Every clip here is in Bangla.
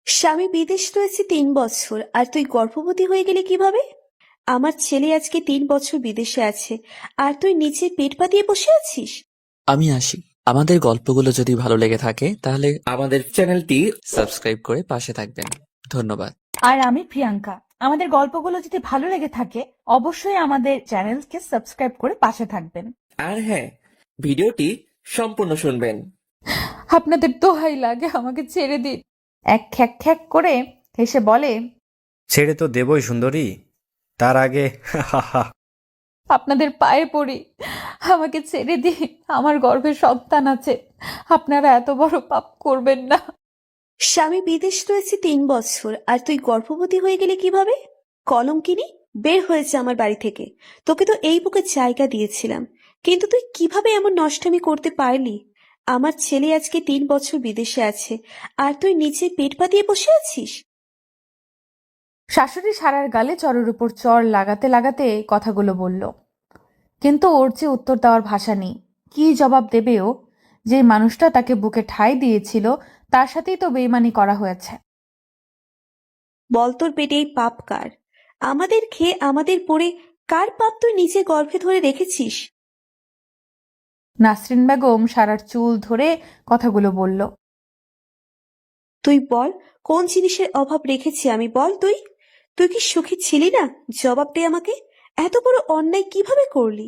স্বামী বিদেশ রয়েছে 3 বছর, আর তুই গর্ভবতী হয়ে গেলি কিভাবে? আমার ছেলে আজকে 3 বছর বিদেশে আছে, আর তুই নিচে পেট পাতিয়ে বসে আছিস। আমি আসি। আমাদের গল্পগুলো যদি ভালো লেগে থাকে তাহলে আমাদের চ্যানেলটি সাবস্ক্রাইব করে পাশে থাকবেন। ধন্যবাদ। আর আমি প্রিয়াঙ্কা। আমাদের গল্পগুলো যদি ভালো লেগে থাকে অবশ্যই আমাদের চ্যানেলকে সাবস্ক্রাইব করে পাশে থাকবেন। আর হ্যাঁ, ভিডিওটি সম্পূর্ণ শুনবেন। আপনাদের দোহাই লাগে, আমাকে ছেড়ে দিন। এক খ্যাক খ্যাক করে হেসে বলে, ছেড়ে তো দেবই সুন্দরী, তার আগে আপনাদের পায়ে পড়ি, আমাকে ছেড়ে দিন। আমার গর্ভে সন্তান আছে, আপনারা এত বড় পাপ করবেন না। স্বামী বিদেশ রয়েছে 3 বছর, আর তুই গর্ভবতী হয়ে গেলি কিভাবে? কলঙ্কিনী, বের হয়েছে আমার বাড়ি থেকে। তোকে তো এই বুকে জায়গা দিয়েছিলাম, কিন্তু তুই কিভাবে এমন নষ্টামি করতে পারলি? আমার ছেলে আজকে 3 বছর বিদেশে আছে, আর তুই নিচে পেট পাতিয়ে বসে আছিস। শাশুড়ি সারার গালে চরের উপর চর লাগাতে লাগাতে কথাগুলো বলল, কিন্তু ওর যে উত্তর দেওয়ার ভাষা নেই। কি জবাব দেবে ও? যে মানুষটা তাকে বুকে ঠাঁই দিয়েছিল তার সাথেই তো বেইমানি করা হয়েছে। বল, তোর পেটে এই পাপ কার? আমাদের খেয়ে আমাদের পরে কার পাপ তুই নিজে গর্ভে ধরে রেখেছিস? নাসরিন বেগম সারার চুল ধরে কথাগুলো বলল, তুই বল, কোন জিনিসের অভাব রেখেছি আমি? বল, তুই তুই কি সুখী ছিলি না? জবাব দে আমাকে। এত বড় অন্যায় কিভাবে করলি?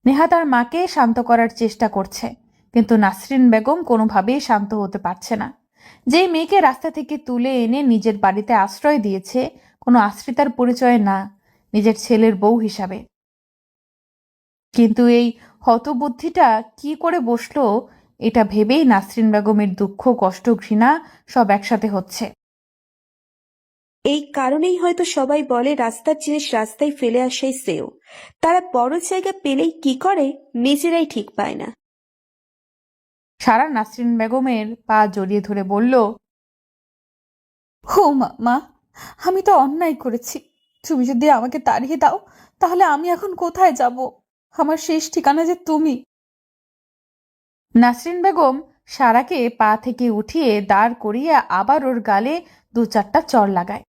নেহা তার মাকে শান্ত করার চেষ্টা করছে, কিন্তু নাসরিন বেগম কোনোভাবেই শান্ত হতে পারছে না। যে মেয়েকে রাস্তা থেকে তুলে এনে নিজের বাড়িতে আশ্রয় দিয়েছে, কোনো আশ্রিতার পরিচয় না, নিজের ছেলের বউ হিসাবে। কিন্তু এই হতবুদ্ধিটা কি করে বসলো, এটা ভেবেই নাসরিন বেগমের দুঃখ, কষ্ট, ঘৃণা সব একসাথে হচ্ছে। এই কারণেই হয়তো সবাই বলে রাস্তার জিনিস রাস্তায় ফেলে আসাই শ্রেয়। তারা বড় জায়গা পেলেই কি করে, নিজেরাই ঠিক পায় না। সারা নাসরিন বেগমের পা জড়িয়ে ধরে বলল, ও মা, আমি তো অন্যায় করেছি। তুমি যদি আমাকে তাড়িয়ে দাও তাহলে আমি এখন কোথায় যাব? আমার শেষ ঠিকানা যে তুমি। নাসরিন বেগম সারাকে পা থেকে উঠিয়ে দাঁড় করিয়ে আবার ওর গালে 2-4টা চড় লাগায়।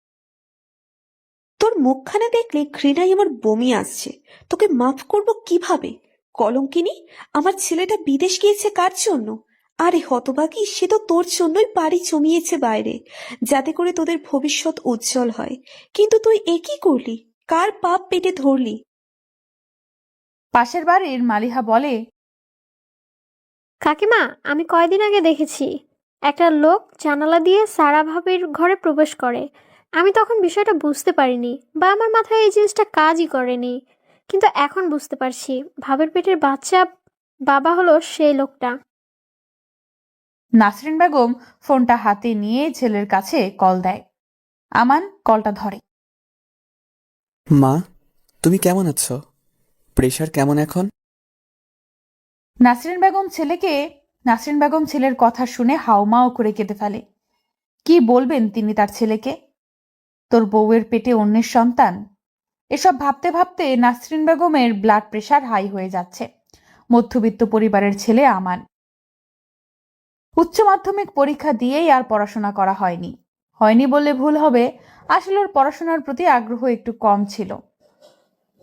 তোর মুখখানা দেখলে ঘৃণায় আমার বমি আসছে। তোকে মাফ করব কিভাবে? কলঙ্কিনী, আমার ছেলেটা বিদেশ গিয়েছে কার জন্য? আরে হতভাগী, সে তো তোর জন্যই পাড়ি জমিয়েছে বাইরে, যাতে করে তোদের ভবিষ্যৎ উজ্জ্বল হয়। কিন্তু তুই এ কি করলি? কার পাপ পেটে ধরলি? পাশের বাড়ির মালিহা বলে, কাকিমা, আমি কয়দিন আগে দেখেছি একটা লোক জানালা দিয়ে সারা ভাবির ঘরে প্রবেশ করে। আমি তখন বিষয়টা বুঝতে পারিনি বা আমার মাথায় এই জিনিসটা কাজই করেনি, কিন্তু এখন বুঝতে পারছি ভাবের পেটের বাচ্চা বাবা হলো সেই লোকটা। নাসরিন বেগম ফোনটা হাতে নিয়ে ছেলের কাছে কল দেয়। আমান কলটা ধরে। মা, তুমি কেমন আছো? প্রেশার কেমন এখন? নাসরিন বেগম ছেলের কথা শুনে হাউমাউ করে কেঁদে ফেলে। কি বলবেন তিনি তার ছেলেকে? তোর বউয়ের পেটে অন্যের সন্তান? এসব ভাবতে ভাবতে নাসরিন বেগমের ব্লাড প্রেশার হাই হয়ে যাচ্ছে। মধ্যবিত্ত পরিবারের ছেলে আমান। উচ্চ মাধ্যমিক পরীক্ষা দিয়েই আর পড়াশোনা করা হয়নি। হয়নি বললে ভুল হবে, আসলে ওর পড়াশোনার প্রতি আগ্রহ একটু কম ছিল।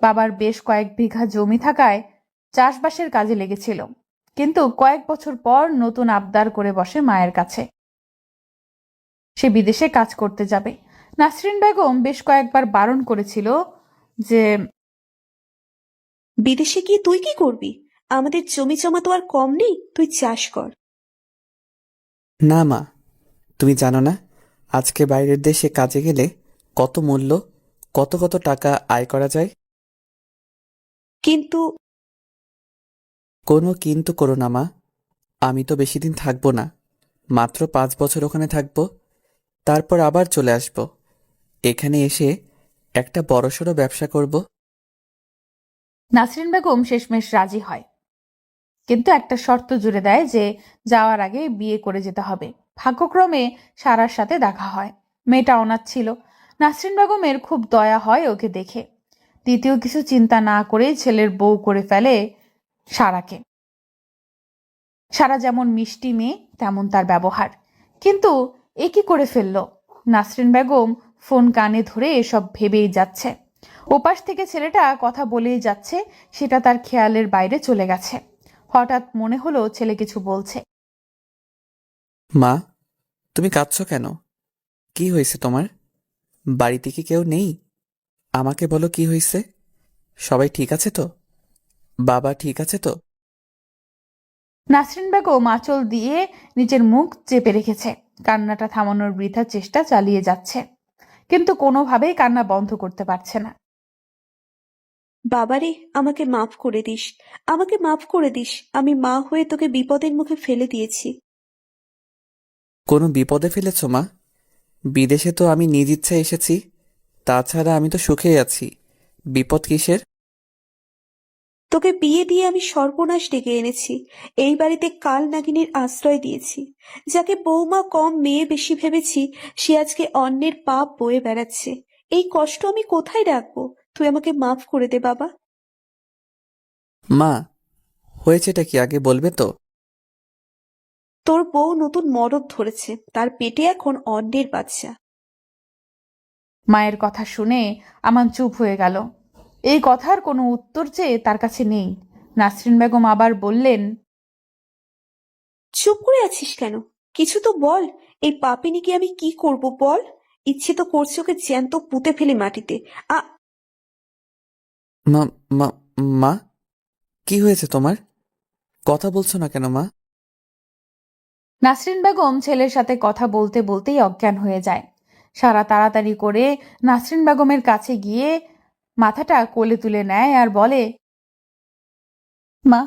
বাবার বেশ কয়েক বিঘা জমি থাকায় চাষবাসের কাজে লেগেছিল, কিন্তু কয়েক বছর পর নতুন আবদার করে বসে মায়ের কাছে সে বিদেশে কাজ করতে যাবে। নাসরিন বেগম বেশ কয়েকবার বারণ করেছিল যে বিদেশে গিয়ে তুই কি করবি? আমাদের জমি জমা তো আর কম নেই, তুই চাষ কর। না মা, তুমি জানো না আজকে বাইরের দেশে কাজে গেলে কত মূল্য, কত কত টাকা আয় করা যায়। কিন্তু কোনো কিন্তু করো না মা। আমি তো বেশি দিন থাকবো না, মাত্র 5 বছর ওখানে থাকবো, তারপর আবার চলে আসব। এখানে এসে একটা বড়সড় ব্যবসা করব। নাসরিন বেগম শেষমেশ রাজি হয়, কিন্তু একটা শর্ত জুড়ে দেয় যে যাওয়ার আগে বিয়ে করে যেতে হবে। ভাগ্যক্রমে সারার সাথে দেখা হয়। মেয়েটা অনাথ ছিল। নাসরিন বেগমের খুব দয়া হয় ওকে দেখে। দ্বিতীয় কিছু চিন্তা না করে ছেলের বউ করে ফেলে সারাকে। সারা যেমন মিষ্টি মেয়ে তেমন তার ব্যবহার, কিন্তু এ কি করে ফেলল? নাসরিন বেগম ফোন কানে ধরে এসব ভেবেই যাচ্ছে। ওপাশ থেকে ছেলেটা কথা বলেই যাচ্ছে, সেটা তার খেয়ালের বাইরে চলে গেছে। হঠাৎ মনে হলো ছেলে কিছু বলছে। মা, তুমি কাঁদছো কেন? কি হয়েছে তোমার? বাড়িতে কি কেউ নেই? আমাকে বলো কি হয়েছে। সবাই ঠিক আছে তো? বাবা ঠিক আছে তো? নাসরিন বেগম আঁচল দিয়ে নিজের মুখ চেপে রেখেছে। কান্নাটা থামানোর বৃথা চেষ্টা চালিয়ে যাচ্ছে, কিন্তু কোনোভাবেই কান্না বন্ধ করতে পারছে না। বাবারে, আমাকে মাফ করে দিস, আমাকে মাফ করে দিস। আমি মা হয়ে তোকে বিপদের মুখে ফেলে দিয়েছি। কোনো বিপদে ফেলেছো মা? বিদেশে তো আমি নিজ ইচ্ছায় এসেছি। তাছাড়া আমি তো সুখেই আছি। বিপদ কিসের? তোকে বিয়ে দিয়ে আমি সর্বনাশ ডেকে এনেছি। এই বাড়িতে কাল নাগিনীর আশ্রয় দিয়েছি। যাকে বৌমা কম মেয়ে বেশি ভেবেছি, সে আজকে অন্যের পাপ বয়ে বেড়াচ্ছে। এই কষ্ট আমি কোথায় রাখবো? তুই আমাকে মাফ করে দে বাবা। মা, হয়েছেটা কি আগে বলবে তো? তোর বউ নতুন মরদ ধরেছে, তার পেটে এখন অন্যের বাচ্চা। মায়ের কথা শুনে আমান চুপ হয়ে গেল। এই কথার কোনো উত্তর যে তার কাছে নেই। নাসরিন বেগম আবার বললেন, চুপ করে আছিস কেন? কিছু তো বল। এই পাপিনিকে আমি কি করব বল? ইচ্ছে তো করছে ওকে জ্যান্ত পুঁতে ফেলে মাটিতে। আ মা, মা, মা, কি হয়েছে তোমার? কথা বলছো না কেন মা? নাসরিন বেগম ছেলের সাথে কথা বলতে বলতেই অজ্ঞান হয়ে যায়। সারা তাড়াতাড়ি করে নাসরিন বেগমের কাছে গিয়ে মাথাটা কোলে তুলে নেয় আর বলে, মা,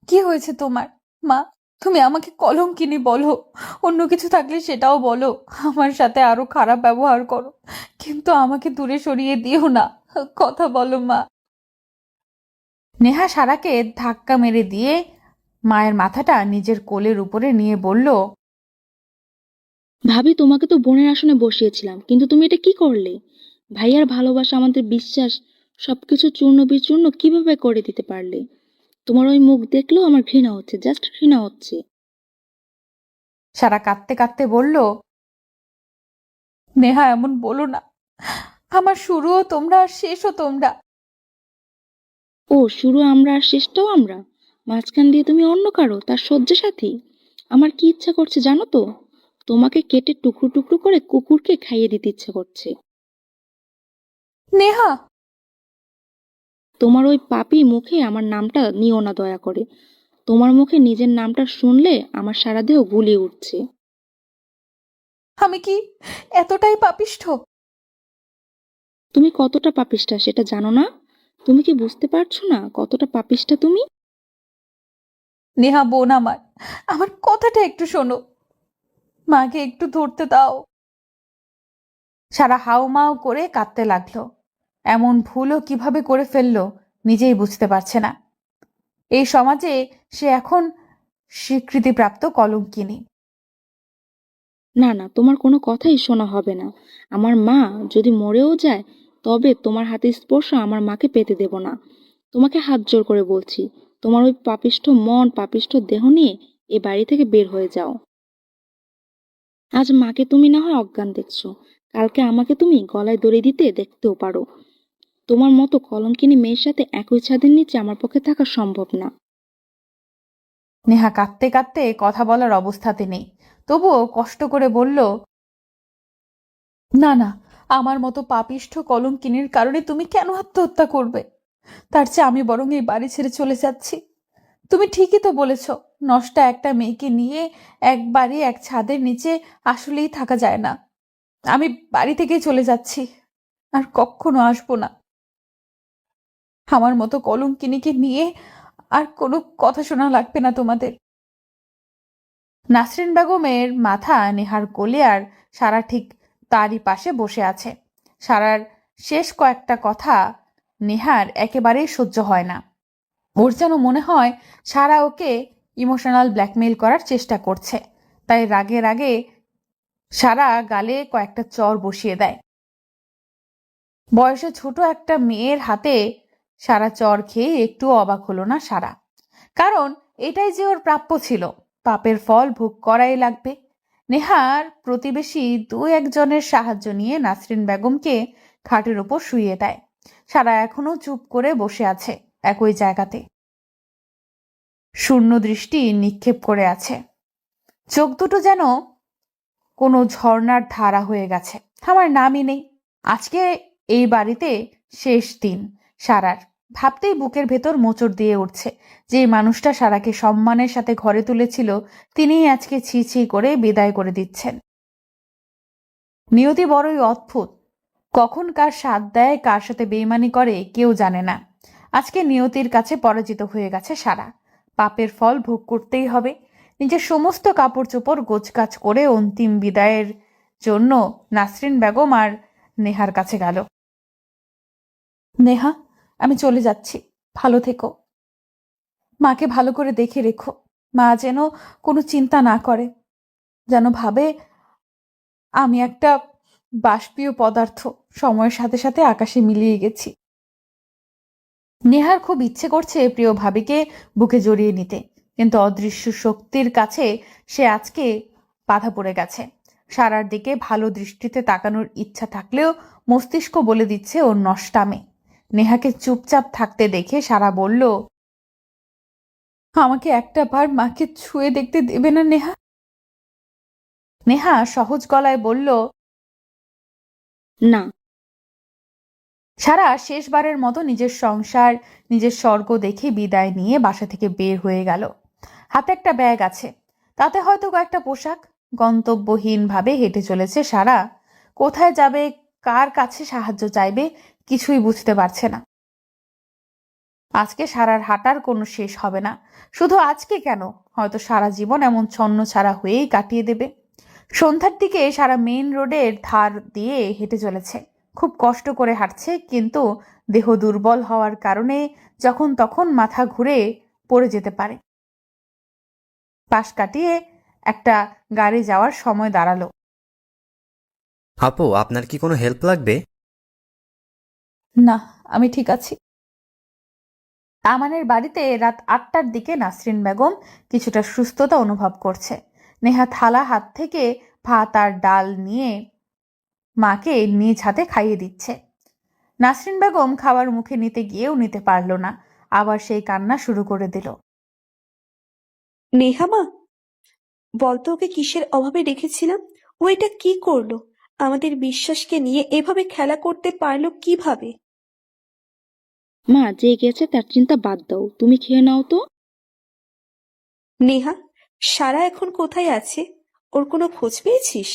কি হয়েছে তোমার? মা, তুমি আমাকে কলঙ্কিনী বলো, অন্য কিছু থাকলে সেটাও বলো, আমার সাথে আরো খারাপ ব্যবহার করো, কিন্তু আমাকে দূরে সরিয়ে দিও না। কথা বলো মা। নেহা সারাকে ধাক্কা মেরে দিয়ে মায়ের মাথাটা নিজের কোলের উপরে নিয়ে বলল, ভাবি, তোমাকে তো বোনের আসনে বসিয়েছিলাম, কিন্তু তুমি এটা কি করলে? ভাইয়ার ভালোবাসা, আমাদের বিশ্বাস, সবকিছু চূর্ণ বিচূর্ণ কিভাবে করে দিতে পারলে? তোমার ওই মুখ দেখলেও আমার ঘৃণা হচ্ছে, জাস্ট ঘৃণা হচ্ছে। সারা কাঁদতে কাঁদতে বলল, নেহা এমন বলো না, আমার শুরুও তোমরা আর শেষও তোমরা। ও, শুরু আমরা আর শেষটাও আমরা? মাঝখান দিয়ে তুমি অন্য কারো, তার শয্যাসাথী? আমার কি ইচ্ছা করছে জানো তো? তোমাকে কেটে টুকরো টুকরো করে কুকুরকে খাইয়ে দিতে ইচ্ছা করছে। নেহা, তোমার ওই পাপী মুখে আমার নামটা নিও না দয়া করে। তোমার মুখে নিজের নামটা শুনলে আমার সারা দেহ গুলিয়ে উঠছে। আমি কি এতটাই পাপিষ্ঠ? তুমি কতটা পাপিষ্ঠা সেটা জানো না? তুমি কি বুঝতে পারছো না কতটা পাপিষ্ঠা তুমি? নেহা বোন আমার, আমার কথাটা একটু শোনো, মাকে একটু ধরতে দাও। সারা হাউমাউ করে কাঁদতে লাগলো। এমন ভুলও কিভাবে করে ফেললো নিজেই বুঝতে পারছে না। এই সমাজে সে এখন স্বীকৃতিপ্রাপ্ত কলঙ্কিনী। না না, তোমার কোনো কথাই শোনা হবে না। আমার মা যদি মরেও যায়, তবে তোমার হাতের স্পর্শ আমার মাকে পেতে দেব না। তোমাকে হাত জোর করে বলছি, তোমার ওই পাপিষ্ঠ মন, পাপিষ্ঠ দেহ নিয়ে এ বাড়ি থেকে বের হয়ে যাও। আজ মাকে তুমি না হয় অজ্ঞান দেখছো, কালকে আমাকে তুমি গলায় দড়ি দিতে দেখতেও পারো। তোমার মতো কলঙ্কিনী মেয়ের সাথে একই ছাদের নিচে আমার পক্ষে থাকা সম্ভব না। নেহা কাঁদতে কাঁদতে কথা বলার অবস্থাতে নেই, তবুও কষ্ট করে বলল, না না, আমার মতো পাপিষ্ঠ কলঙ্কিনীর কারণে তুমি কেন আত্মহত্যা করবে? তার চেয়ে আমি বরং এই বাড়ি ছেড়ে চলে যাচ্ছি। তুমি ঠিকই তো বলেছ, নষ্টা একটা মেয়েকে নিয়ে এক বাড়ি এক ছাদের নিচে আসলেই থাকা যায় না। আমি বাড়ি থেকেই চলে যাচ্ছি, আর কখনো আসবো না। আমার মতো কলঙ্কিনীকে নিয়ে আর কোনো কথা শোনা লাগবে না তোমাদের। নাসরিন বেগমের মাথা নেহার কোলে, আর সারা ঠিক তারই পাশে বসে আছে। সারার শেষ কয়েকটা কথা নেহার একেবারেই সহ্য হয় না। ওর যেন মনে হয় সারা ওকে ইমোশনাল ব্ল্যাকমেইল করার চেষ্টা করছে। তাই রাগে রাগে সারা গালে কয়েকটা চড় বসিয়ে দেয়। বয়সে ছোট একটা মেয়ের হাতে সারা চড় খেয়ে একটু অবাক হলো না সারা, কারণ এটাই যে ওর প্রাপ্য ছিল। পাপের ফল ভোগ করাই লাগবে। নেহার প্রতিবেশী দু একজনের সাহায্য নিয়ে নাসরিন বেগমকে খাটের ওপর শুইয়ে দেয়। সারা এখনো চুপ করে বসে আছে একই জায়গাতে, শূন্য দৃষ্টি নিক্ষেপ করে আছে। চোখ দুটো যেন কোনো ঝর্ণার ধারা হয়ে গেছে, থামার নামই নেই। আজকে এই বাড়িতে শেষ দিন সারার। ভাবতেই বুকের ভেতর মোচড় দিয়ে উঠছে। যে মানুষটা সারাকে সম্মানের সাথে ঘরে তুলেছিল, তিনিই আজকে ছি ছি করে বিদায় করে দিচ্ছেন। নিয়তি বড়ই অদ্ভুত, কখন কার সাথ দেয়, কার সাথে বেইমানি করে কেউ জানে না। আজকে নিয়তির কাছে পরাজিত হয়ে গেছে সারা। পাপের ফল ভোগ করতেই হবে। নিজের সমস্ত কাপড় চোপড় গোছগাছ করে অন্তিম বিদায়ের জন্য নাসরিন বেগম আর নেহার কাছে গেল। নেহা, আমি চলে যাচ্ছি, ভালো থেকো। মাকে ভালো করে দেখে রেখো। মা যেন কোনো চিন্তা না করে, যেন ভাবে আমি একটা বাষ্পীয় পদার্থ, সময়ের সাথে সাথে আকাশে মিলিয়ে গেছি। নেহার খুব ইচ্ছে করছে প্রিয় ভাবিকে বুকে জড়িয়ে নিতে, কিন্তু অদৃশ্য শক্তির কাছে সে আজকে বাধা পড়ে গেছে। সারার দিকে ভালো দৃষ্টিতে তাকানোর ইচ্ছা থাকলেও মস্তিষ্ক বলে দিচ্ছে ওর নষ্টামে। নেহাকে চুপচাপ থাকতে দেখে সারা বলল, আমাকে একটা বার মাকে ছুঁয়ে দেখতে দেবে না নেহা? নেহা সহজ গলায় বলল, না। সারা শেষবারের মতো নিজের সংসার, নিজের স্বর্গ দেখে বিদায় নিয়ে বাসা থেকে বের হয়ে গেল। হাতে একটা ব্যাগ আছে, তাতে হয়তো কয়েকটা পোশাক। গন্তব্যহীনভাবে হেঁটে চলেছে সারা। কোথায় যাবে, কার কাছে সাহায্য চাইবে, কিছুই বুঝতে পারছে না। আজকে সারার হাঁটার কোনো শেষ হবে না। শুধু আজকে কেন, হয়তো সারা জীবন এমন ছন্নছাড়া হয়েই কাটিয়ে দেবে। সন্ধ্যার দিকে সারা মেইন রোডের ধার দিয়ে হেঁটে চলেছে। খুব কষ্ট করে হাঁটছে, কিন্তু দেহ দুর্বল হওয়ার কারণে যখন তখন মাথা ঘুরে পড়ে যেতে পারে। পাশ কাটিয়ে একটা গাড়ি যাওয়ার সময় দাঁড়ালো। আপু, আপনার কি কোনো হেল্প লাগবে? না, আমি ঠিক আছি। আমানের বাড়িতে রাত 8টার দিকে নাসরিন বেগম কিছুটা সুস্থতা অনুভব করছে। নেহা থালা হাত থেকে ভাত আর ডাল নিয়ে মাকে নিজ হাতে খাইয়ে দিচ্ছে। নাসরিন বেগম খাবার মুখে নিতে গিয়েও নিতে পারল না, আবার সেই কান্না শুরু করে দিল। নেহা মা, বলতো ওকে কিসের অভাবে রেখেছিলাম? ও এটা কি করলো? আমাদের বিশ্বাসকে নিয়ে এভাবে খেলা করতে পারলো কিভাবে? মা, যে গেছে তার চিন্তা বাদ দাও, তুমি খেয়ে নাও তো। নেহা, সারা এখন কোথায় আছে? ওর কোনো খোঁজ পেয়েছিস?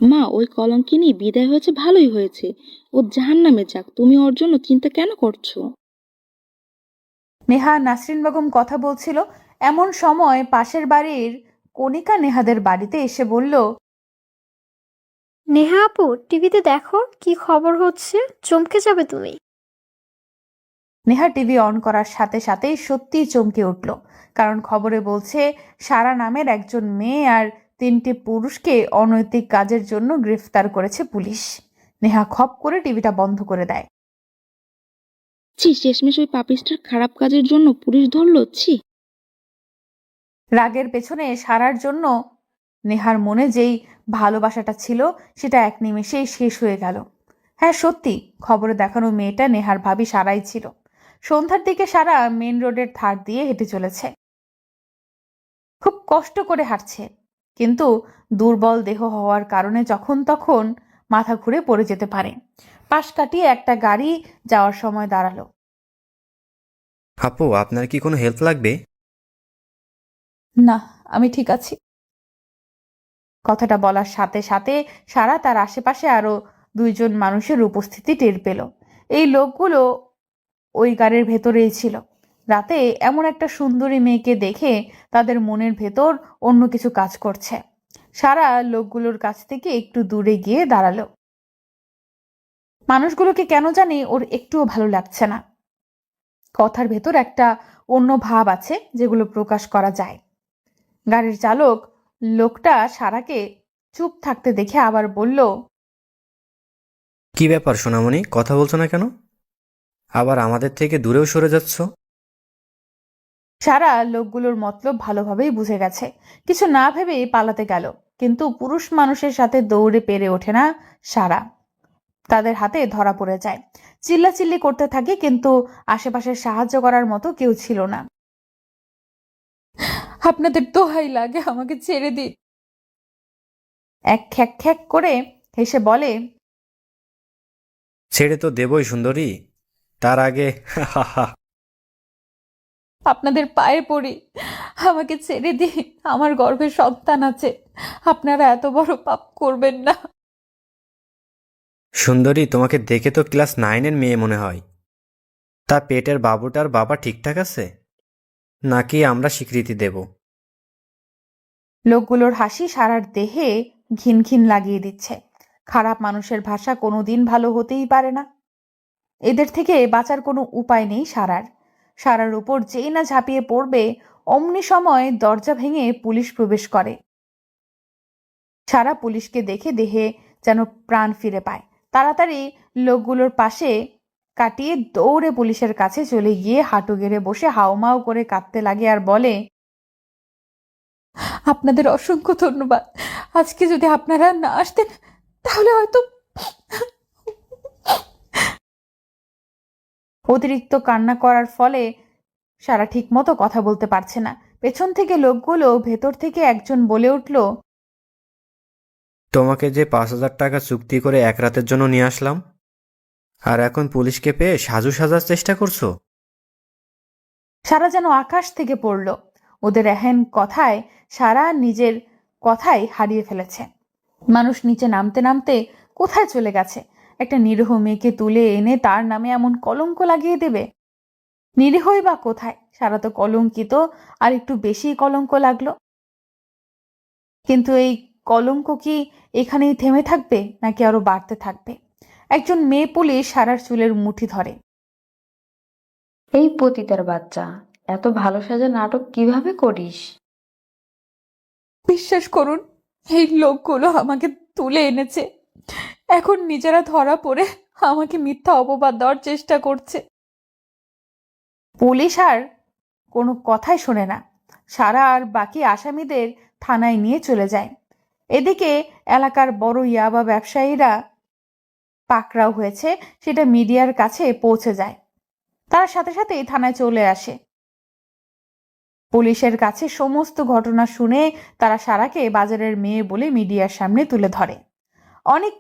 মা, ওই কলঙ্কিনী বিদায় হয়েছে, ভালোই হয়েছে। ও জাহান্নামে যাক, তুমি ওর জন্য চিন্তা কেন করছো? নেহা নাসরিন বেগম কথা বলছিল, এমন সময় পাশের বাড়ির কণিকা নেহাদের বাড়িতে এসে বলল, নেহা আপু, টিভিতে দেখো কি খবর হচ্ছে, চমকে যাবে তুমি। নেহা টিভি অন করার সাথে সাথেই সত্যিই চমকে উঠল, কারণ খবরে বলছে সারা নামের একজন মেয়ে আর 3টে পুরুষকে অনৈতিক কাজের জন্য গ্রেফতার করেছে পুলিশ। নেহা খপ করে টিভিটা বন্ধ করে দেয়। ছি, শেষমেশ ওই পাপিষ্টার খারাপ কাজের জন্য পুলিশ ধরলো, ছি। রাগের পেছনে সারার জন্য নেহার মনে যেই ভালোবাসাটা ছিল সেটা এক নিমেষেই শেষ হয়ে গেল। হ্যাঁ সত্যি, খবরে দেখানো মেয়েটা নেহার ভাবি সারাই ছিল। সন্ধ্যার দিকে সারা মেন রোডের ধার দিয়ে হেঁটে চলেছে। খুব কষ্ট করে হাঁটছে, কিন্তু দুর্বল দেহ হওয়ার কারণে যখন তখন মাথা ঘুরে পড়ে যেতে পারে। পাশ কাটিয়ে একটা গাড়ি যাওয়ার সময় দাঁড়ালো। আপু, আপনার কি কোনো হেল্প লাগবে? না, আমি ঠিক আছি। কথাটা বলার সাথে সাথে সারা তার আশেপাশে আরো 2জন মানুষের উপস্থিতি টের পেল। এই লোকগুলো ওই গাড়ির ভেতরেই ছিল। রাতে এমন একটা সুন্দরী মেয়েকে দেখে তাদের মনের ভেতর অন্য কিছু কাজ করছে। সারা লোকগুলোর কাছ থেকে একটু দূরে গিয়ে দাঁড়ালো। মানুষগুলোকে কেন জানি ওর একটুও ভালো লাগছে না। কথার ভেতর একটা অন্য ভাব আছে যেগুলো প্রকাশ করা যায়। গাড়ির চালক লোকটা সারাকে চুপ থাকতে দেখে আবার বলল, কি ব্যাপার সোনামণি, কথা বলছো না কেন? আবার আমাদের থেকে দূরেও সরে যাচ্ছ? সারা লোকগুলোর মতলব ভালোভাবেই বুঝে গেছে, কিছু না ভেবেই পালাতে গেল। কিন্তু পুরুষ মানুষের সাথে দৌড়ে পেরে ওঠে না সারা, তাদের হাতে ধরা পড়ে যায়। চিল্লাচিল্লি করতে থাকে, কিন্তু আশেপাশে সাহায্য করার মতো কেউ ছিল না। আপনাদের দোহাই লাগে, আমাকে ছেড়ে দিন। এক খ্যাক খ্যাক করে হেসে বলে, ছেড়ে তো দেবই সুন্দরী, তার আগে আপনাদের পায়ে পড়ি, আমাকে ছেড়ে দিন, আমার গর্ভে সন্তান আছে, আপনারা এত বড় পাপ করবেন না। সুন্দরী, তোমাকে দেখে তো ক্লাস 9-এর মেয়ে মনে হয়। তা পেটের বাবুটার বাবা ঠিকঠাক আছে, নাকি আমরা স্বীকৃতি দেব? লোকগুলোর হাসি সারার দেহে ঘিন ঘিন লাগিয়ে দিচ্ছে। খারাপ মানুষের ভাষা কোনোদিন ভালো হতেই পারে না। এদের থেকে বাঁচার কোনো উপায় নেই সারার। সারার উপর যেই না ঝাঁপিয়ে পড়বে, অমনি সময় দরজা ভেঙে পুলিশ প্রবেশ করে। সারা পুলিশকে দেখে দেহে যেন প্রাণ ফিরে পায়। তাড়াতাড়ি লোকগুলোর পাশে কাটিয়ে দৌড়ে পুলিশের কাছে চলে গিয়ে হাঁটু গেড়ে বসে হাউমাউ করে কাঁদতে লাগে আর বলে, আপনাদের অসংখ্য ধন্যবাদ। আজকে যদি আপনারা না আসতেন তাহলে হয়তো। অতিরিক্ত কান্না করার ফলে সারা ঠিক মতো কথা বলতে পারছে না। পেছন থেকে লোকগুলো ভেতর থেকে একজন বলে উঠল, তোমাকে যে 5,000 টাকা চুক্তি করে এক রাতের জন্য নিয়ে আসলাম, আর এখন পুলিশকে পেয়ে সাজু সাজার চেষ্টা করছো? সারা যেন আকাশ থেকে পড়ল। ওদের এহেন কথায় সারা নিজের কথাই হারিয়ে ফেলেছে। মানুষ নিচে নামতে নামতে কোথায় চলে গেছে? একটা নিরীহ মেয়েকে তুলে এনে তার নামে এমন কলঙ্ক লাগিয়ে দেবে? নিরীহই বা কোথায়? সারা তো কলঙ্কিত, আর একটু বেশি কলঙ্ক লাগলো। কিন্তু এই কলঙ্ক কি এখানেই থেমে থাকবে, নাকি আরো বাড়তে থাকবে? একজন মেয়ে পুলিশ সারার চুলের মুঠি ধরে। এই পতিতার বাচ্চা, এত ভালো সাজা নাটক কিভাবে করিস? বিশ্বাস করুন, এই লোকগুলো আমাকে তুলে এনেছে, এখন নিজেরা ধরা পড়ে আমাকে মিথ্যা অপবাদ দেওয়ার চেষ্টা করছে। পুলিশ আর কোনো কথাই শোনে না। সারা আর বাকি আসামিদের থানায় নিয়ে চলে যায়। এদিকে এলাকার বড় ইয়াবা ব্যবসায়ীরা পাকড়াও হয়েছে, সেটা মিডিয়ার কাছে পৌঁছে যায়। তার সাথে সাথেই থানায় চলে আসে। পুলিশের কাছে সমস্ত ঘটনা শুনে তারা সারাকে বাজারের মেয়ে বলে মিডিয়ার সামনে তুলে ধরে। অনেক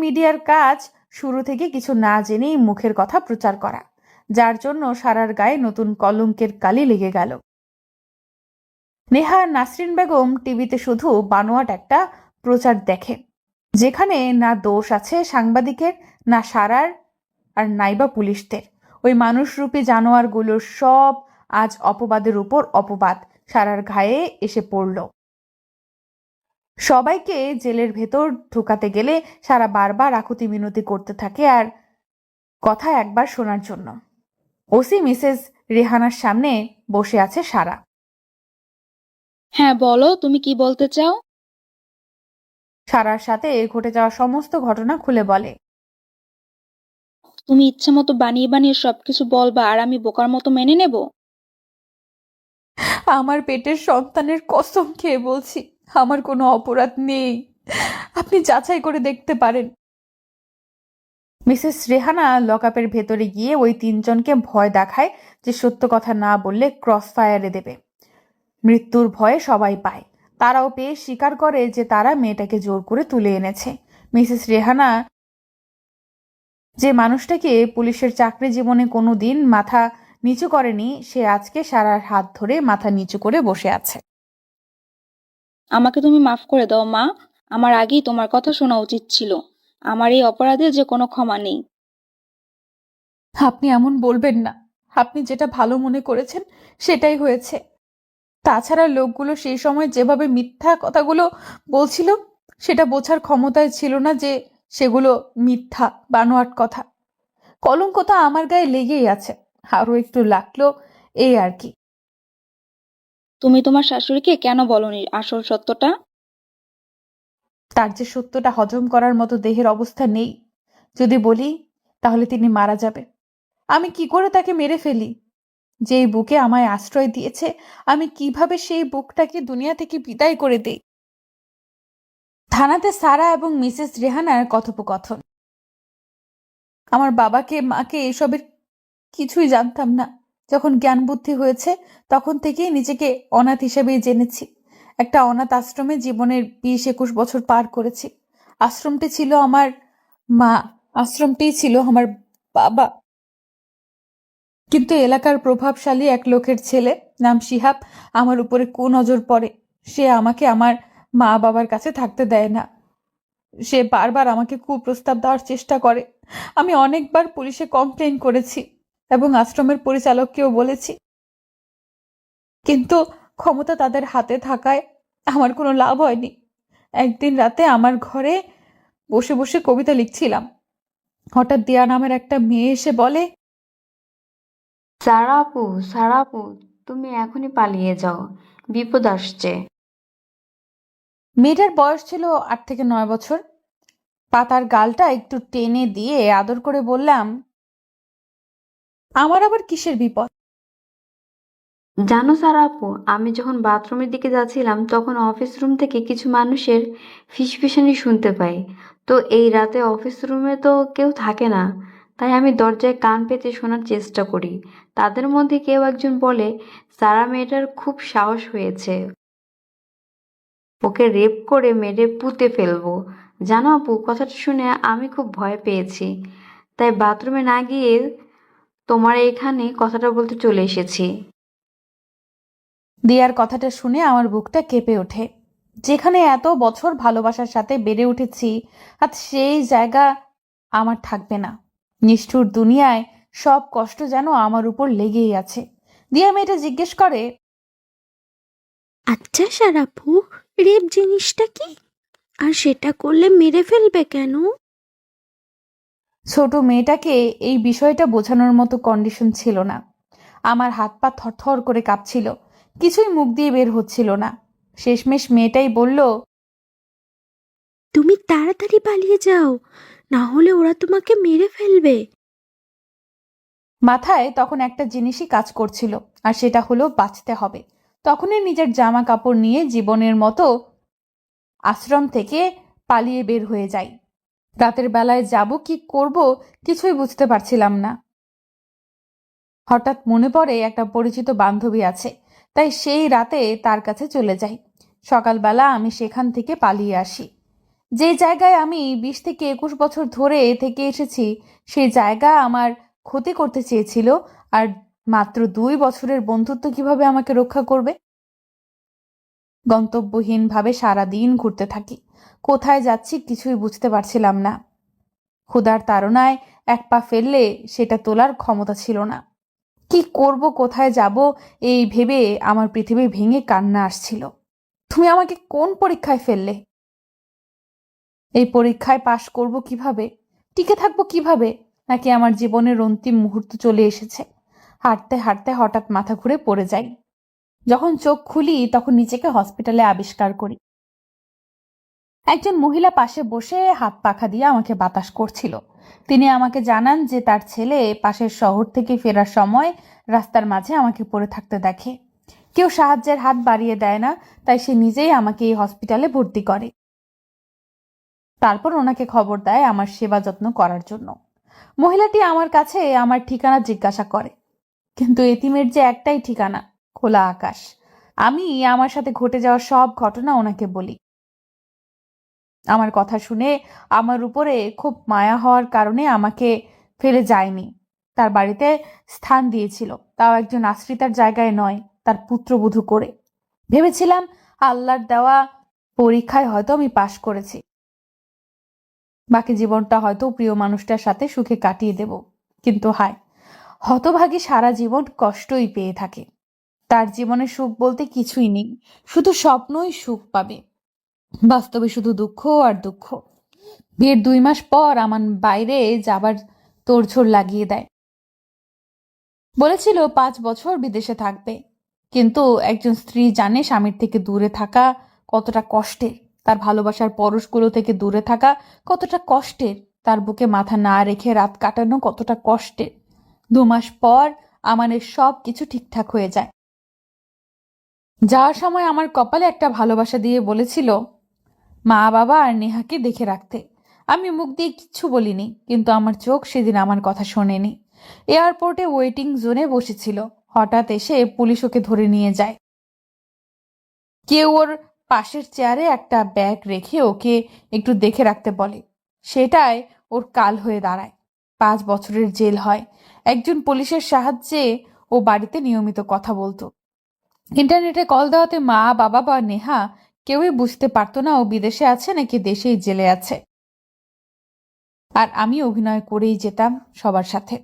মিডিয়ার কাজ শুরু থেকে কিছু না জেনেই মুখের কথা প্রচার করা, যার জন্য সারার গায়ে নতুন কলঙ্কের কালি লেগে গেল। নেহা আর নাসরিন বেগম টিভিতে শুধু বানোয়াট একটা প্রচার দেখে, যেখানে না দোষ আছে সাংবাদিকের, না সারার, আর নাইবা পুলিশদের। ওই মানুষরূপী জানোয়ারগুলোর সব আজ অপবাদের উপর অপবাদ সারার ঘায়ে এসে পড়ল। সবাইকে জেলের ভেতর ঢুকাতে গেলে সারা বারবার আকুতি মিনতি করতে থাকে আর কথা একবার শোনার জন্য। ওসি মিসেস রেহানার সামনে বসে আছে সারা। হ্যাঁ বলো, তুমি কি বলতে চাও? সারার সাথে ঘটে যাওয়া সমস্ত ঘটনা খুলে বলে। তুমি ইচ্ছে মতো বানিয়ে বানিয়ে সবকিছু বলবা আর আমি বোকার মতো মেনে নেব? আমার পেটের সন্তানের কসম খেয়ে বলছি, আমার কোনো অপরাধ নেই, আপনি যাচাই করে দেখতে পারেন। মিসেস রেহানা লকআপের ভেতরে গিয়ে ওই তিনজনকে ভয় দেখায় যে সত্য কথা না বললে ক্রস ফায়ারে দেবে। মৃত্যুর ভয়ে সবাই পায়। তারাও পেয়ে স্বীকার করে যে তারা মেয়েটাকে জোর করে তুলে এনেছে। মিসেস রেহানা যে মানুষটাকে পুলিশের চাকরি জীবনে কোনো দিন মাথা নিচু করেনি, সে আজকে সারার হাত ধরে মাথা নিচু করে বসে আছে। আমাকে তুমি মাফ করে দাও মা, আমার আগেই তোমার কথা শোনা উচিত ছিল। আমার এই অপরাধে যে কোনো ক্ষমা নেই। আপনি এমন বলবেন না, আপনি যেটা ভালো মনে করেছেন সেটাই হয়েছে। তাছাড়া লোকগুলো সেই সময় যেভাবে মিথ্যা কথাগুলো বলছিল, সেটা বোঝার ক্ষমতায় ছিল না যে সেগুলো মিথ্যা বানোয়াট কথা। কলঙ্ক তো আমার গায়ে লেগেই আছে, আরো একটু লাগলো, এই আর কি। তুমি তোমার শাশুড়িকে কেন বলনি আসল সত্যটা? তার যে সত্যটা হজম করার মতো দেহের অবস্থা নেই। যদি বলি তাহলে তিনি মারা যাবে। আমি কি করে তাকে মেরে ফেলি? যেই বুকে আমায় আশ্রয় দিয়েছে, আমি কিভাবে সেই বুকটাকে দুনিয়া থেকে বিদায় করে দেই? থানাতে সারা এবং মিসেস রেহানার কথোপকথন। আমার বাবাকে মাকে এসবের কিছুই জানতাম না। যখন জ্ঞান বুদ্ধি হয়েছে তখন থেকেই নিজেকে অনাথ হিসেবেই জেনেছি। একটা অনাথ আশ্রমে জীবনের 20-21 বছর পার করেছি। আশ্রমটি ছিল আমার মা, আশ্রমটিই ছিল আমার বাবা। কিন্তু এলাকার প্রভাবশালী এক লোকের ছেলে নাম শিহাব আমার উপরে কুনজর পড়ে। সে আমাকে আমার মা বাবার কাছে থাকতে দেয় না। সে বারবার আমাকে কুপ্রস্তাব দেওয়ার চেষ্টা করে। আমি অনেকবার পুলিশে কমপ্লেন করেছি এবং আশ্রমের পরিচালককেও বলেছি, কিন্তু ক্ষমতা তাদের হাতে থাকায় আমার কোনো লাভ হয়নি। একদিন রাতে আমার ঘরে বসে বসে কবিতা লিখছিলাম। হঠাৎ দিয়া নামের একটা মেয়ে এসে বলে, সারা আপু, তুমি এখনই পালিয়ে যাও, বিপদ আসছে। মেয়েটার বয়স ছিল 8 থেকে 9 বছর। পাতার গালটা একটু টেনে দিয়ে আদর করে বললাম, আমার আবার কিসের বিপদ? জানো সারা আপু, আমি যখন বাথরুমের দিকে যাচ্ছিলাম তখন অফিস রুম থেকে কিছু মানুষের ফিসফিসানি শুনতে পাই। তো এই রাতে অফিস রুমে তো কেউ থাকে না, তাই আমি দরজায় কান পেতে শোনার চেষ্টা করি। তাদের মধ্যে কেউ একজন বলে, সারা মেয়েটার খুব সাহস হয়েছে, ওকে রেপ করে মেরে পুঁতে ফেলবো। জানো আপু, কথাটা শুনে আমি খুব ভয় পেয়েছি, তাই বাথরুমে না গিয়ে তোমার এখানে কথাটা বলতে চলে এসেছি। দিয়ার কথাটা শুনে আমার বুকটা কেঁপে ওঠে। যেখানে এত বছর ভালোবাসার সাথে বেড়ে উঠেছি, আজ সেই জায়গা আমার থাকবে না। নিষ্ঠুর দুনিয়ায় সব কষ্ট যেন আমার উপর লেগেই আছে। দিয়া মেয়েটা জিজ্ঞেস করে, আচ্ছা সারাপু, রেপ জিনিসটা কি? আর সেটা করলে মেরে ফেলবে কেন? ছোট মেয়েটাকে এই বিষয়টা বোঝানোর মতো কন্ডিশন ছিল না। আমার হাত পা থরথর করে কাঁপছিল, কিছুই মুখ দিয়ে বের হচ্ছিল না। শেষমেশ মেয়েটাই বলল, তুমি তাড়াতাড়ি পালিয়ে যাও, না হলে ওরা তোমাকে মেরে ফেলবে। মাথায় তখন একটা জিনিসই কাজ করছিল, আর সেটা হলো বাঁচতে হবে। তখনই নিজের জামা কাপড় নিয়ে জীবনের মতো আশ্রম থেকে পালিয়ে বের হয়ে যাই। রাতের বেলায় যাব কি করব কিছুই বুঝতে পারছিলাম না। হঠাৎ মনে পড়ে একটা পরিচিত বান্ধবী আছে, তাই সেই রাতে তার কাছে চলে যাই। সকালবেলা আমি সেখান থেকে পালিয়ে আসি। যে জায়গায় আমি 20 থেকে 21 বছর ধরে থেকে এসেছি, সেই জায়গা আমার ক্ষতি করতে চেয়েছিল, আর মাত্র 2 বছরের বন্ধুত্ব কিভাবে আমাকে রক্ষা করবে? গন্তব্যহীনভাবে সারাদিন ঘুরতে থাকি। কোথায় যাচ্ছি কিছুই বুঝতে পারছিলাম না। ক্ষুধার তাড়নায় এক পা ফেললে সেটা তোলার ক্ষমতা ছিল না। কি করব, কোথায় যাব, এই ভেবে আমার পৃথিবী ভেঙে কান্না আসছিল। তুমি আমাকে কোন পরীক্ষায় ফেললে? এই পরীক্ষায় পাশ করব কিভাবে? টিকে থাকবো কিভাবে? নাকি আমার জীবনের অন্তিম মুহূর্ত চলে এসেছে? হাঁটতে হাঁটতে হঠাৎ মাথা ঘুরে পড়ে যাই। যখন চোখ খুলি তখন নিজেকে হসপিটালে আবিষ্কার করি। একজন মহিলা পাশে বসে হাত পাখা দিয়ে আমাকে বাতাস করছিল। তিনি আমাকে জানান যে তার ছেলে পাশের শহর থেকে ফেরার সময় রাস্তার মাঝে আমাকে পড়ে থাকতে দেখে। কেউ সাহায্যের হাত বাড়িয়ে দেয় না, তাই সে নিজেই আমাকে এই হসপিটালে ভর্তি করে। তারপর ওনাকে খবর দেয় আমার সেবা যত্ন করার জন্য। মহিলাটি আমার কাছে আমার ঠিকানা জিজ্ঞাসা করে, কিন্তু এতিমের যে একটাই ঠিকানা, খোলা আকাশ। আমি আমার সাথে ঘটে যাওয়া সব ঘটনা ওনাকে বলি। আমার কথা শুনে আমার উপরে খুব মায়া হওয়ার কারণে আমাকে ফেলে যায়নি, তার বাড়িতে স্থান দিয়েছিল, তাও একজন আশ্রিতার জায়গায় নয়, তার পুত্রবধূ করে। ভেবেছিলাম আল্লাহর দেওয়া পরীক্ষায় হয়তো আমি পাশ করেছি, বাকি জীবনটা হয়তো প্রিয় মানুষটার সাথে সুখে কাটিয়ে দেব। কিন্তু হায়, হতভাগী সারা জীবন কষ্টই পেয়ে থাকে। তার জীবনে সুখ বলতে কিছুই নেই, শুধু স্বপ্নই সুখ পাবে, বাস্তবে শুধু দুঃখ আর দুঃখ। বিয়ের 2 মাস পর আমার বাইরে যাবার তোড়জোড় লাগিয়ে দেয়। বলেছিল 5 বছর বিদেশে থাকবে, কিন্তু একজন স্ত্রী জানে স্বামীর থেকে দূরে থাকা কতটা কষ্টের, তার ভালোবাসার পরশগুলো থেকে দূরে থাকা কতটা কষ্টের, তার বুকে মাথা না রেখে রাত কাটানো কতটা কষ্টের। 2 মাস পর আমানের সব কিছু ঠিকঠাক হয়ে যায়। যাওয়ার সময় আমার কপালে একটা ভালোবাসা দিয়ে বলেছিল মা বাবা আর নেহাকে দেখে রাখতে। আমি মুখ দিয়ে কিচ্ছু বলিনি, কিন্তু আমার চোখ সেদিন আমার কথা শোনেনি। এয়ারপোর্টে ওয়েটিং জোনে বসেছিল, হঠাৎ এসে পুলিশ ওকে ধরে নিয়ে যায়। কেউ ওর পাশের চেয়ারে একটা ব্যাগ রেখে ওকে একটু দেখে রাখতে বলে, সেটাই ওর কাল হয়ে দাঁড়ায়। 5 বছরের জেল হয়। একজন পুলিশের সাহায্যে ও বাড়িতে নিয়মিত কথা বলতো। ইন্টারনেটে কল দেওয়াতে মা বাবা বা নেহা কেউই বুঝতে পারতো না ও বিদেশে আছে নাকি দেশেই জেলে আছে। আর আমি অভিনয় করেই যেতাম সবার সাথে।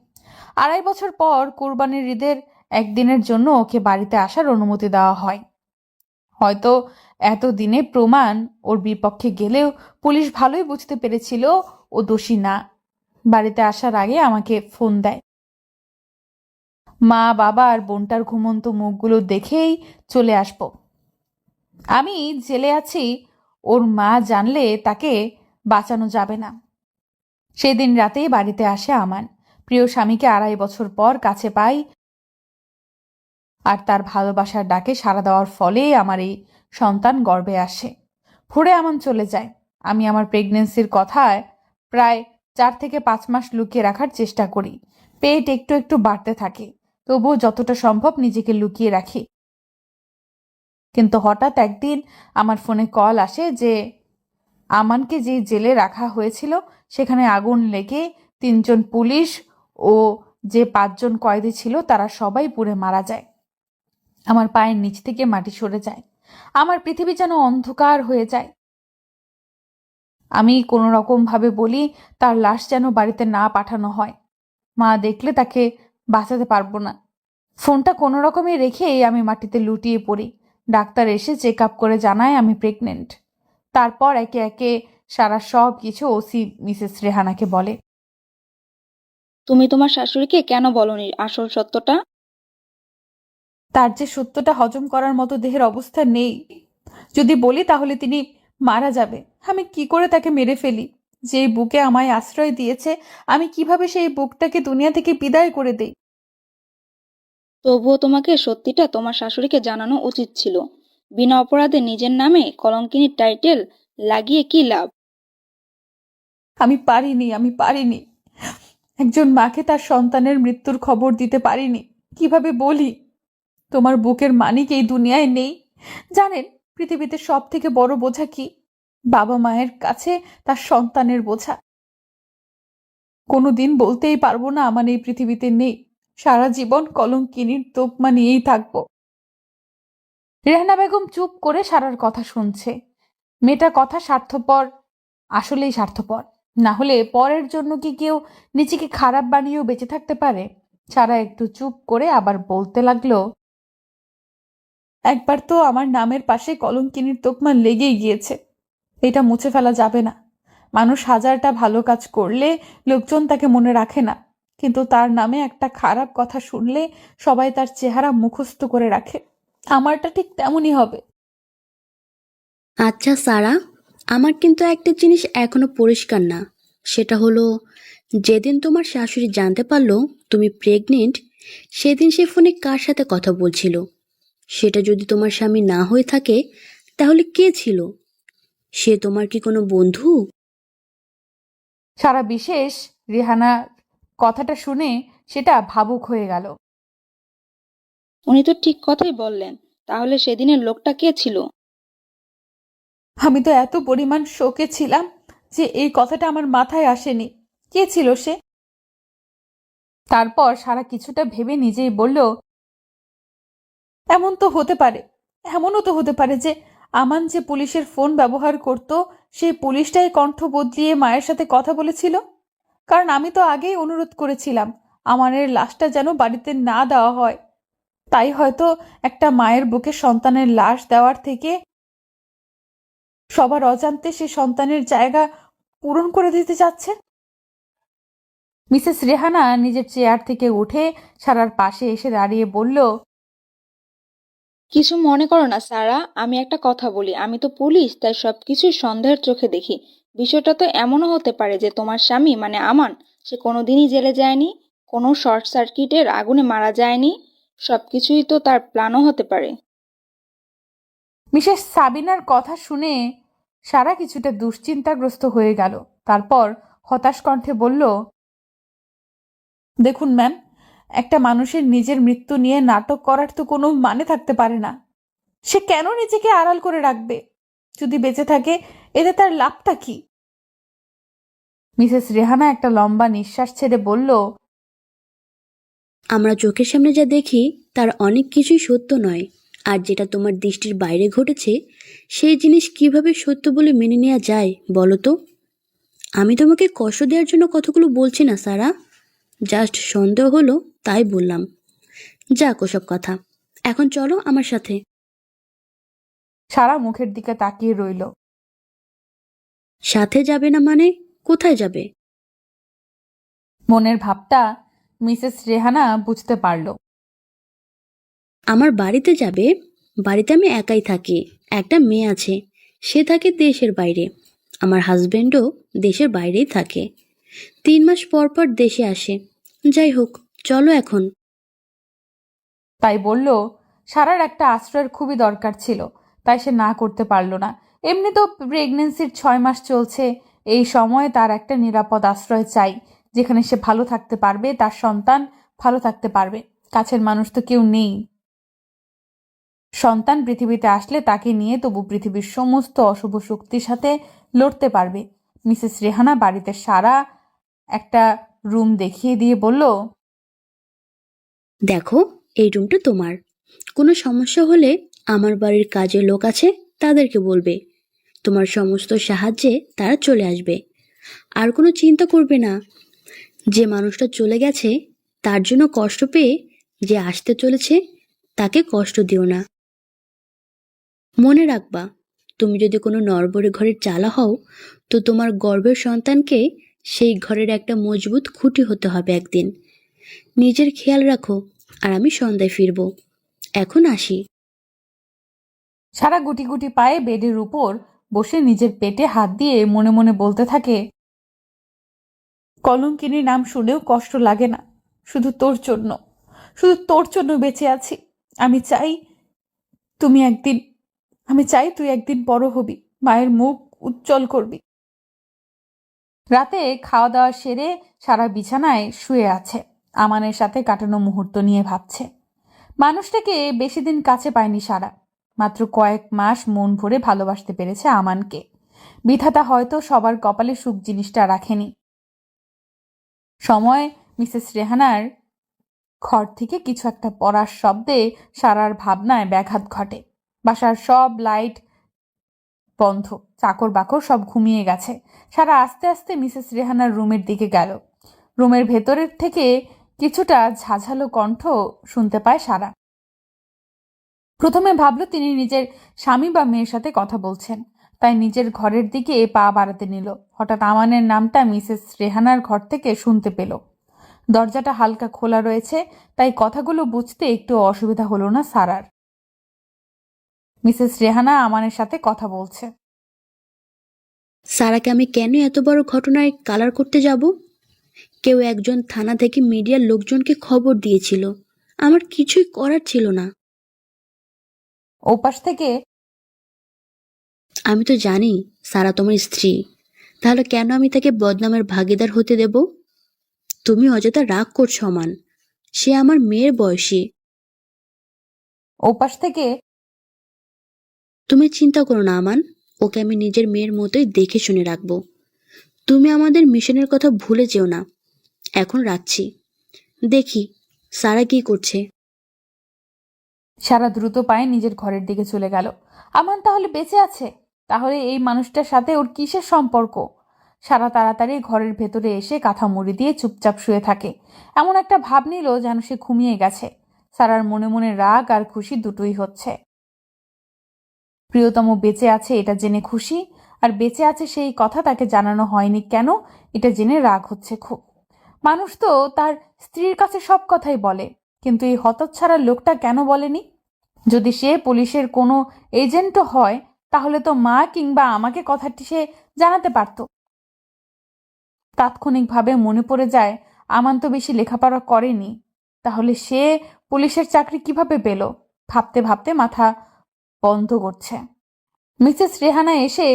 2.5 বছর পর কোরবানির ঈদের একদিনের জন্য ওকে বাড়িতে আসার অনুমতি দেওয়া হয়। হয়তো এতদিনে প্রমাণ ওর বিপক্ষে গেলেও পুলিশ ভালোই বুঝতে পেরেছিল ও দোষী না। বাড়িতে আসার আগে আমাকে ফোন দেয়। মা বাবা আর বোনটার ঘুমন্ত মুখগুলো দেখেই চলে আসবো। আমি জেলে আছি ওর মা জানলে তাকে বাঁচানো যাবে না। সেদিন রাতেই বাড়িতে আসে আমান। প্রিয় স্বামীকে 2.5 বছর পর কাছে পাই, আর তার ভালোবাসার ডাকে সাড়া দেওয়ার ফলে আমার এই সন্তান গর্ভে আসে। ভোরে আমান চলে যায়। আমি আমার প্রেগনেন্সির কথায় প্রায় 4 থেকে 5 মাস লুকিয়ে রাখার চেষ্টা করি। পেট একটু একটু বাড়তে থাকে, তবুও যতটা সম্ভব নিজেকে লুকিয়ে রাখি। কিন্তু হঠাৎ একদিন আমার ফোনে কল আসে যে আমানকে যে জেলে রাখা হয়েছিল সেখানে আগুন লেগে 3 জন পুলিশ ও যে 5 জন কয়েদি ছিল তারা সবাই পুড়ে মারা যায়। আমার পায়ের নিচ থেকে মাটি সরে যায়। আমার পৃথিবী যেন অন্ধকার হয়ে যায়। আমি কোনো রকম ভাবে বলি তার লাশ যেন বাড়িতে না পাঠানো হয়। মা দেখলে তাকে বাঁচাতে পারবো না। ফোনটা কোনো রকমে রেখেই আমি মাটিতে লুটিয়ে পড়ি। ডাক্তার এসে চেক আপ করে জানায় আমি প্রেগনেন্ট। তারপর একে একে সারা সব কিছু ওসি মিসেস রেহানাকে বলে। তুমি তোমার শাশুড়িকে কেন বলনি আসল সত্যটা? তার যে সত্যটা হজম করার মতো দেহের অবস্থা নেই। যদি বলি তাহলে তিনি মারা যাবে। আমি কি করে তাকে মেরে ফেলি? যেই বুকে আমায় আশ্রয় দিয়েছে, আমি কিভাবে সেই বুকটাকে দুনিয়া থেকে বিদায় করে দেই? তবুও তোমাকে সত্যিটা তোমার শাশুড়িকে জানানো উচিত ছিল। বিনা অপরাধে নিজের নামে কলঙ্কিনীর টাইটেল লাগিয়ে কি লাভ? আমি পারিনি। একজন মাকে তার সন্তানের মৃত্যুর খবর দিতে পারিনি। কিভাবে বলি? তোমার বুকের মানিক এই দুনিয়ায় নেই। জানেন পৃথিবীতে সব থেকে বড় বোঝা কি? বাবা মায়ের কাছে তার সন্তানের বোঝা। কোনোদিন বলতেই পারবো না আমার এই পৃথিবীতে নেই। সারা জীবন কলঙ্কিনীর তোকমা নিয়েই থাকবো। রেহানা বেগম চুপ করে সারার কথা শুনছে। মেয়েটা কথা স্বার্থপর, আসলেই স্বার্থপর। না হলে পরের জন্য কি কেউ নিজেকে খারাপ বানিয়েও বেঁচে থাকতে পারে? সারা একটু চুপ করে আবার বলতে লাগলো, একবার তো আমার নামের পাশে কলঙ্কিনীর তোকমা লেগেই গিয়েছে। এটা মুছে ফেলা যাবে না। মানুষ 1000টা ভালো কাজ করলে লোকজন তাকে মনে রাখে না, কিন্তু তার নামে একটা খারাপ কথা শুনলে সবাই তার চেহারা মুখস্থ করে রাখে। আমারটা ঠিক তেমনই হবে। আচ্ছা সারা, আমার কিন্তু একটা জিনিস এখনো পরিষ্কার না। সেটা হলো, যেদিন তোমার শাশুড়ি জানতে পারলো তুমি প্রেগনেন্ট, সেদিন সে ফোনে কার সাথে কথা বলছিল? সেটা যদি তোমার স্বামী না হয়ে থাকে, তাহলে কে ছিল? সে তোমার কি কোনো বন্ধু? সারা বিশেষ রেহানার কথাটা শুনে সেটা ভাবুক হয়ে গেল। উনি তো ঠিক কথাই বললেন। তাহলে সেদিনের লোকটা কে ছিল? আমি তো এত পরিমাণ শোকে ছিলাম যে এই কথাটা আমার মাথায় আসেনি। কে ছিল সে? তারপর সারা কিছুটা ভেবে নিজেই বলল, এমনও তো হতে পারে যে আমান যে পুলিশের ফোন ব্যবহার করত সেই পুলিশটাই কণ্ঠ বদলিয়ে মায়ের সাথে কথা বলেছিল। কারণ আমি তো আগেই অনুরোধ করেছিলাম আমানের লাশটা যেন বাড়িতে না দেওয়া হয়। তাই হয়তো একটা মায়ের বুকে সন্তানের লাশ দেওয়ার থেকে সবার অজান্তে সে সন্তানের জায়গা পূরণ করে দিতে চাচ্ছে। মিসেস রেহানা নিজের চেয়ার থেকে উঠে সারার পাশে এসে দাঁড়িয়ে বলল, কিছু মনে করো না সারা, আমি একটা কথা বলি। আমি তো পুলিশ, তাই সবকিছুই সন্দেহের চোখে দেখি। বিষয়টা তো এমনও হতে পারে যে তোমার স্বামী মানে আমান, সে কোনোদিনই জেলে যায়নি। কোনো শর্ট সার্কিটের আগুনে মারা যায়নি। সবকিছুই তো তার প্ল্যানও হতে পারে। মিসেস সাবিনার কথা শুনে সারা কিছুটা দুশ্চিন্তাগ্রস্ত হয়ে গেল। তারপর হতাশ কণ্ঠে বলল, দেখুন ম্যাম, একটা মানুষের নিজের মৃত্যু নিয়ে নাটক করার তো কোনো মানে থাকতে পারে না। সে কেন নিজেকে আড়াল করে রাখবে? যদি বেঁচে থাকে এতে তার লাভটা কি? মিসেস রেহানা একটা লম্বা নিঃশ্বাস ছেড়ে বলল, আমরা চোখের সামনে যা দেখি তার অনেক কিছুই সত্য নয়। আর যেটা তোমার দৃষ্টির বাইরে ঘটেছে সেই জিনিস কিভাবে সত্য বলে মেনে নেওয়া যায় বলো তো? আমি তোমাকে কষ্ট দেওয়ার জন্য কথাগুলো বলছি না সারা, জাস্ট সন্দেহ হলো তাই বললাম। যাক ওসব কথা, এখন চলো আমার সাথে। সারা মুখের দিকে তাকিয়ে রইল। সাথে যাবে না মানে? কোথায় যাবে? মনের ভাবটা মিসেস রেহানা বুঝতে পারল। আমার বাড়িতে যাবে। বাড়িতে আমি একাই থাকি, একটা মেয়ে আছে, সে থাকে দেশের বাইরে। আমার হাজবেন্ডও দেশের বাইরেই থাকে, 3 মাস পর পর দেশে আসে। যাই হোক, চলো এখন। তাই বলল, সারার একটা আশ্রয়ের খুবই দরকার ছিল, তাই সে না করতে পারল না। এমনি তো প্রেগনেন্সির 6 মাস চলছে, এই সময়ে তার একটা নিরাপদ আশ্রয় চাই, যেখানে সে ভালো থাকতে পারবে, তার সন্তান ভালো থাকতে পারবে। কাছের মানুষ তো কেউ নেই। সন্তান পৃথিবীতে আসলে তাকে নিয়ে তবু পৃথিবীর সমস্ত অশুভ শক্তির সাথে লড়তে পারবে। মিসেস রেহানা বাড়িতে সারা একটা রুম দেখিয়ে দিয়ে বলল, দেখো, এই রুমটা তোমার। কোনো সমস্যা হলে আমার বাড়ির কাজের লোক আছে, তাদেরকে বলবে। তোমার সমস্ত সাহায্যে তারা চলে আসবে। আর কোনো চিন্তা করবে না। যে মানুষটা চলে গেছে তার জন্য কষ্ট পেয়ে যে আসতে চলেছে তাকে কষ্ট দিও না। মনে রাখবা, তুমি যদি কোনো নড়বড়ে ঘরের চালা হও তো তোমার গর্ভের সন্তানকে সেই ঘরের একটা মজবুত খুঁটি হতে হবে একদিন। নিজের খেয়াল রাখো, আর আমি সন্ধ্যায় ফিরবো। এখন আসি। সারা গুটি গুটি পায়ে বেডের উপর বসে নিজের পেটে হাত দিয়ে মনে মনে বলতে থাকে, কলঙ্কিনীর নাম শুনেও কষ্ট লাগে না। শুধু তোর জন্য, শুধু তোর জন্য বেঁচে আছি। আমি চাই তুই একদিন বড় হবি, মায়ের মুখ উজ্জ্বল করবি। রাতে খাওয়া দাওয়া সেরে সারা বিছানায় শুয়ে আছে, আমানের সাথে কাটানো মুহূর্ত নিয়ে ভাবছে। মানুষটাকে বেশি দিন কাছে পায়নি সারা, মাত্র কয়েক মাস মন ভরে ভালোবাসতে পেরেছে আমানকে। বিধাতা হয়তো সবার কপালে সুখ জিনিসটা রাখেনি। সময় মিসেস রেহানার ঘর থেকে কিছু একটা পড়ার শব্দে সারার ভাবনায় ব্যাঘাত ঘটে। বাসার সব লাইট বন্ধ, চাকর বাকর সব ঘুমিয়ে গেছে। সারা আস্তে আস্তে মিসেস রেহানার রুমের দিকে গেল। রুমের ভেতরের থেকে কিছুটা ঝাঝালো কণ্ঠ শুনতে পায় সারা। প্রথমে ভাবল তিনি নিজের স্বামী বা মেয়ের সাথে কথা বলছেন, তাই নিজের ঘরের দিকে পা বাড়াতে নিল। হঠাৎ আমানের নামটা মিসেস রেহানার ঘর থেকে শুনতে পেল। দরজাটা হালকা খোলা রয়েছে, তাই কথাগুলো বুঝতে একটু অসুবিধা হলো না সারার। মিসেস রেহানা আমানের সাথে কথা বলছে। সারাকে আমি কেন এত বড় ঘটনায় কালার করতে যাব? কেউ একজন থানা থেকে মিডিয়ার লোকজনকে খবর দিয়েছিল, আমার কিছুই করার ছিল না। ওপাশ থেকে, আমি তো জানি সারা তোমার স্ত্রী, তাহলে কেন আমি তাকে বদনামের ভাগিদার হতে দেব? তুমি অযথা রাগ করছো আমান, সে আমার মেয়ের বয়সী। ওপাশ থেকে, তুমি চিন্তা করো না আমান, ওকে আমি নিজের মেয়ের মতোই দেখে শুনে রাখবো। তুমি আমাদের মিশনের কথা ভুলে যেও না। এখন রাখছি, দেখি সারা কি করছে। সারা দ্রুত পায়ে নিজের ঘরের দিকে চলে গেল। আমান তাহলে বেঁচে আছে? তাহলে এই মানুষটার সাথে ওর কিসের সম্পর্ক? সারা তাড়াতাড়ি ঘরের ভেতরে এসে কাঁথা মুড়ি দিয়ে চুপচাপ শুয়ে থাকে। এমন একটা ভাব নিল যেন সে ঘুমিয়ে গেছে। সারার মনে মনে রাগ আর খুশি দুটোই হচ্ছে। প্রিয়তম বেঁচে আছে এটা জেনে খুশি, আর বেঁচে আছে সেই কথা তাকে জানানো হয়নি কেন এটা জেনে রাগ হচ্ছে খুব। মানুষ তো তার স্ত্রীর কাছে সব কথাই বলে, কিন্তু এই হতচ্ছাড়া লোকটা কেন বলেনি? যদি সে পুলিশের কোনো এজেন্টও হয় তাহলে তো মা কিংবা আমাকে কথাটি সে জানাতে পারত। তাৎক্ষণিকভাবে মনে পড়ে যায় আমান তো বেশি লেখাপড়া করেনি, তাহলে সে পুলিশের চাকরি কিভাবে পেল? ভাবতে ভাবতে মাথা বন্ধ করছে। মিসেস রেহানা এসে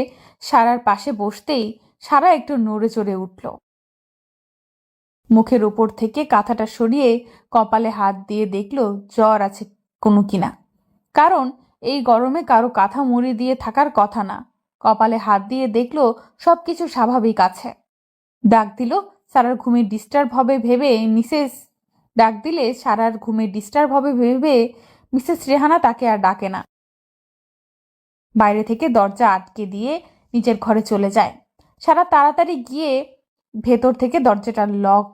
সারার পাশে বসতেই সারা একটু নড়ে চড়ে উঠল। মুখের উপর থেকে কাঁথাটা সরিয়ে কপালে হাত দিয়ে দেখল জ্বর আছে কোনো কিনা, কারণ এই গরমে কারো কাঁথা মুড়ি দিয়ে থাকার কথা না। কপালে হাত দিয়ে দেখল সবকিছু স্বাভাবিক আছে। ডাক দিল সারার ঘুমের ডিস্টার্ব হবে ভেবে মিসেস রেহানা তাকে আর ডাকে না। বাইরে থেকে দরজা আটকে দিয়ে নিজের ঘরে চলে যায়। সারা তাড়াতাড়ি গিয়ে ভেতর থেকে দরজাটা লক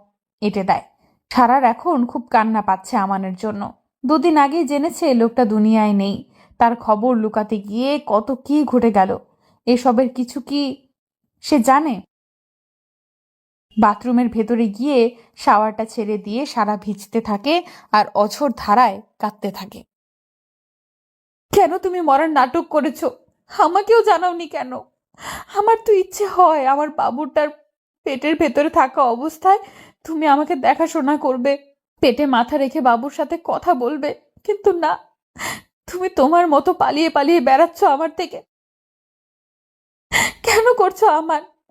এঁটে দেয়। সারার এখন খুব কান্না পাচ্ছে আমানের জন্য। 2 দিন আগেই জেনেছে লোকটা দুনিয়ায় নেই। তার খবর লুকাতে গিয়ে কত কি ঘটে গেল, এসবের কিছু কি সে জানে? বাথরুমের ভেতরে গিয়ে শাওয়ারটা ছেড়ে দিয়ে সারা ভিজতে থাকে আর অঝোর ধারায় কাঁদতে থাকে। কেন তুমি মরার নাটক করেছো? আমাকেও জানাওনি কেন? আমার তো ইচ্ছে হয় আমার বাবুটার পেটের ভেতরে থাকা অবস্থায় তুমি আমাকে দেখাশোনা করবে, পেটে মাথা রেখে বাবুর সাথে কথা বলবে, কিন্তু না, তুমি তোমার মতো পালিয়ে পালিয়ে বেড়াচ্ছ আমার থেকে। কেন করছো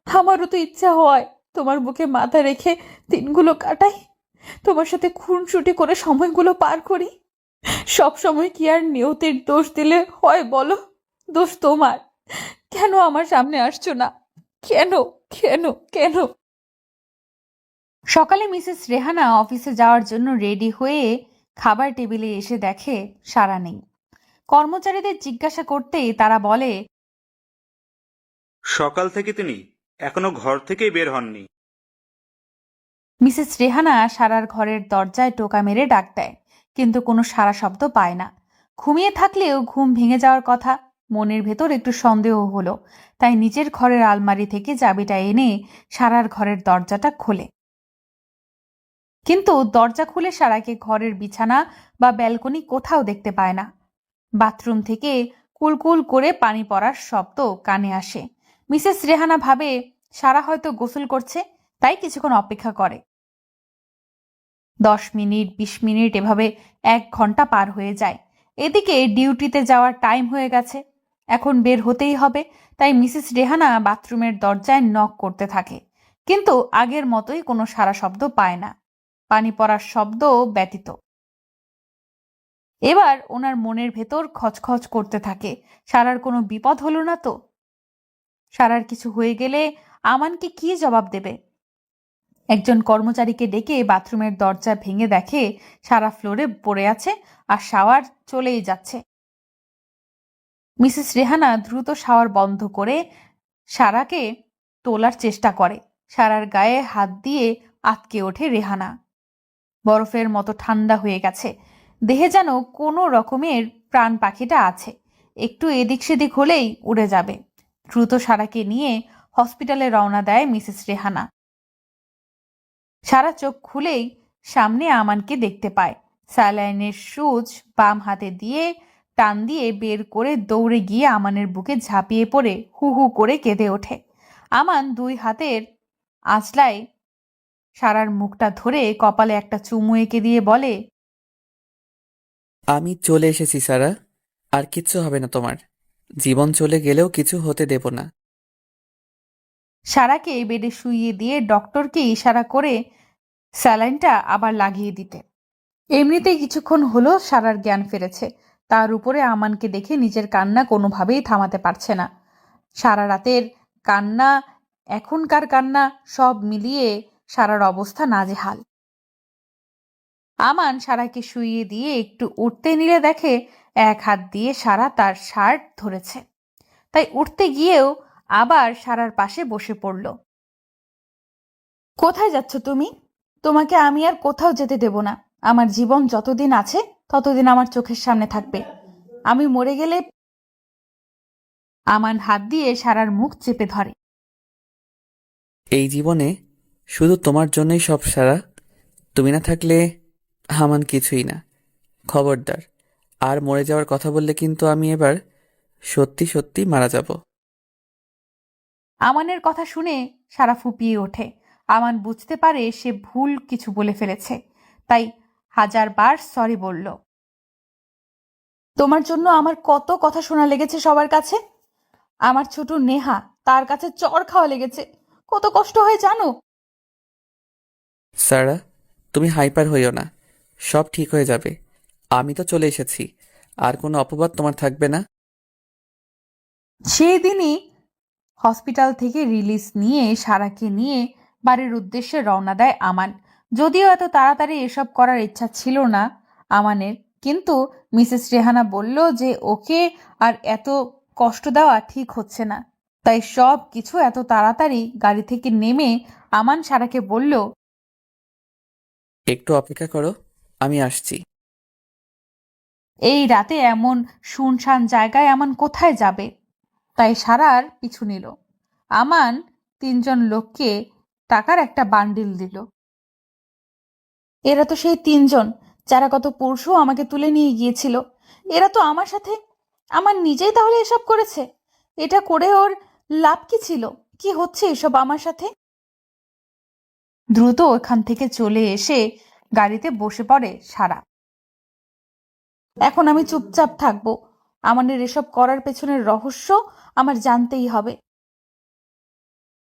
আমারও তো ইচ্ছা হয় তোমার বুকে মাথা রেখে দিনগুলো কাটাই, তোমার সাথে খুনসুটি করে সময়গুলো পার করি। সব সময় কি আর নিয়তির দোষ দিলে হয় বলো? দোষ তোমার। কেন আমার সামনে আসছো না? কেন কেন কেন? সকালে মিসেস রেহানা অফিসে যাওয়ার জন্য রেডি হয়ে খাবার টেবিলে এসে দেখে সারা নেই। কর্মচারীদের জিজ্ঞাসা করতেই তারা বলে, সকাল থেকে তিনি এখনো ঘর থেকেই বের হননি। মিসেস রেহানা সারার ঘরের দরজায় টোকা মেরে ডাক দেয়, কিন্তু কোনো সাড়া শব্দ পায় না। ঘুমিয়ে থাকলেও ঘুম ভেঙে যাওয়ার কথা। মনের ভেতর একটু সন্দেহ হলো, তাই নিজের ঘরের আলমারি থেকে চাবিটা এনে সারার ঘরের দরজাটা খোলে। কিন্তু দরজা খুলে সারাকে ঘরের বিছানা বা ব্যালকনি কোথাও দেখতে পায় না। বাথরুম থেকে কুলকুল করে পানি পড়ার শব্দ কানে আসে। মিসেস রেহানা ভাবে সারা হয়তো গোসল করছে, তাই কিছুক্ষণ অপেক্ষা করে। 10 মিনিট 20 মিনিট এভাবে 1 ঘন্টা পার হয়ে যায়। এদিকে ডিউটিতে যাওয়ার টাইম হয়ে গেছে, এখন বের হতেই হবে। তাই মিসেস রেহানা বাথরুমের দরজায় নক করতে থাকে, কিন্তু আগের মতোই কোনো সাড়া শব্দ পায় না, পানি পড়ার শব্দ ব্যতীত। এবার ওনার মনের ভেতর খচখচ করতে থাকে, সারার কোনো বিপদ হলো না তো? সারার কিছু হয়ে গেলে আমানকে কি জবাব দেবে? একজন কর্মচারীকে ডেকে বাথরুমের দরজা ভেঙে দেখে সারা ফ্লোরে পড়ে আছে আর শাওয়ার চলেই যাচ্ছে। মিসেস রেহানা দ্রুত শাওয়ার বন্ধ করে সারাকে তোলার চেষ্টা করে। সারার গায়ে হাত দিয়ে আটকে ওঠে রেহানা। বরফের মতো ঠান্ডা হয়ে গেছে, দেহে যেন কোনো রকমের প্রাণ পাখিটা আছে, একটু এদিক সেদিক হলেই উড়ে যাবে। দ্রুত সারাকে নিয়ে হসপিটালে রওনা দেয় মিসেস রেহানা। সারা চোখ খুলেই সামনে আমানকে দেখতে পায়। স্যালাইনের সুচ বাম হাতে দিয়ে টান দিয়ে বের করে দৌড়ে গিয়ে আমানের বুকে ঝাঁপিয়ে পড়ে হু হু করে কেঁদে ওঠে। আমান 2 হাতের আঁচলায় সারার মুখটা ধরে কপালে একটা চুমু এঁকে দিয়ে বলে, আমি চলে এসেছি সারা, আর কিচ্ছু হবে না তোমার। জীবন চলে গেলেও কিছু হতে দেব না। সারাকে বেডে শুইয়ে দিয়ে ডক্টরকে ইশারা করে স্যালাইনটা আবার লাগিয়ে দিতে। এমনিতেই কিছুক্ষণ হলো সারার জ্ঞান ফিরেছে, তার উপরে আমানকে দেখে নিজের কান্না কোনোভাবেই থামাতে পারছে না। সারা রাতের কান্না, এখনকার কান্না, সব মিলিয়ে সারার অবস্থা নাজেহাল। আমান সারাকে শুইয়ে দিয়ে একটু উঠতে নিলে দেখে 1 হাত দিয়ে সারা তার শার্ট ধরেছে, তাই উঠতে গিয়েও আবার সারার পাশে বসে পড়ল। কোথায় যাচ্ছ তুমি? তোমাকে আমি আর কোথাও যেতে দেব না। আমার জীবন যতদিন আছে ততদিন আমার চোখের সামনে থাকবে। আমি মরে গেলে। আমান হাত দিয়ে সারার মুখ চেপে ধরে। এই জীবনে শুধু তোমার জন্যই সব সারা, তুমি না থাকলে আমান কিছুই না। খবরদার, আর মরে যাওয়ার কথা বললে কিন্তু আমি এবার সত্যি সত্যি মারা যাব। আমানের কথা শুনে সারা ফুপিয়ে ওঠে। আমান বুঝতে পারে সে ভুল কিছু বলে ফেলেছে, তাই 1000বার সরি বলল। তোমার জন্য আমার কত কথা শোনা লেগেছে সবার কাছে। আমার ছোট নেহা, তার কাছে চড় খাওয়া লেগেছে। কত কষ্ট হয় জানো? সারা, তুমি হাইপার হইও না, সব ঠিক হয়ে যাবে। আমি তো চলে এসেছি, আর কোনো অপবাদ তোমার থাকবে না। সেই দিনই হসপিটাল থেকে রিলিজ নিয়ে সারাকে নিয়ে বাড়ির উদ্দেশ্যে রওনা দেয় আমান। যদিও এত তাড়াতাড়ি এসব করার ইচ্ছা ছিল না আমানের, কিন্তু মিসেস রেহানা বলল যে ওকে আর এত কষ্ট দেওয়া ঠিক হচ্ছে না। তাই সব কিছু এত তাড়াতাড়ি গাড়ি থেকে নেমে আমান সারাকে বলল, একটু অপেক্ষা করো, আমি আসছি। এই রাতে এমন শুনশান জায়গায় আমান কোথায় যাবে? তাই সারার পিছু নিল। আমান 3জন লোককে টাকার একটা বান্ডিল দিল। এরা তো সেই 3জন যারা গত পরশু আমাকে তুলে নিয়ে গিয়েছিল। এরা তো আমার সাথে, আমার নিজেই তাহলে এসব করেছে। এটা করে ওর লাভ কি ছিল? কি হচ্ছে এসব আমার সাথে? দ্রুত ওখান থেকে চলে এসে গাড়িতে বসে পড়ে সারা। এখন আমি চুপচাপ থাকবো? আমাদের এসব করার পেছনের রহস্য আমার জানতেই হবে।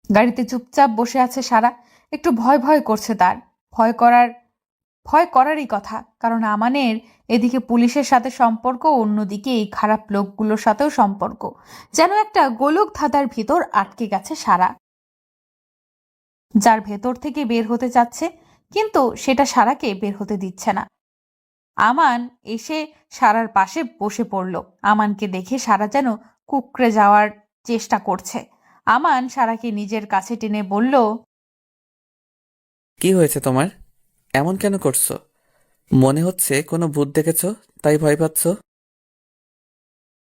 গাড়িতে চুপচাপ বসে আছে সারা। একটু ভয় ভয় করছে তার। ভয় করারই কথা, কারণ আমানের এদিকে পুলিশের সাথে সম্পর্ক, অন্যদিকে এই খারাপ লোকগুলোর সাথেও সম্পর্ক। যেন একটা গোলক ধাঁধার ভিতর আটকে গেছে সারা, যার ভেতর থেকে বের হতে চাচ্ছে, কিন্তু সেটা সারাকে বের হতে দিচ্ছে না। আমান এসে সারার পাশে বসে পড়ল। আমানকে দেখে সারা যেন কুঁকড়ে যাওয়ার চেষ্টা করছে। আমান সারাকে নিজের কাছে টেনে বলল, কি হয়েছে তোমার? এমন কেন করছো? মনে হচ্ছে কোনো ভূত দেখেছো, তাই ভয় পাচ্ছ।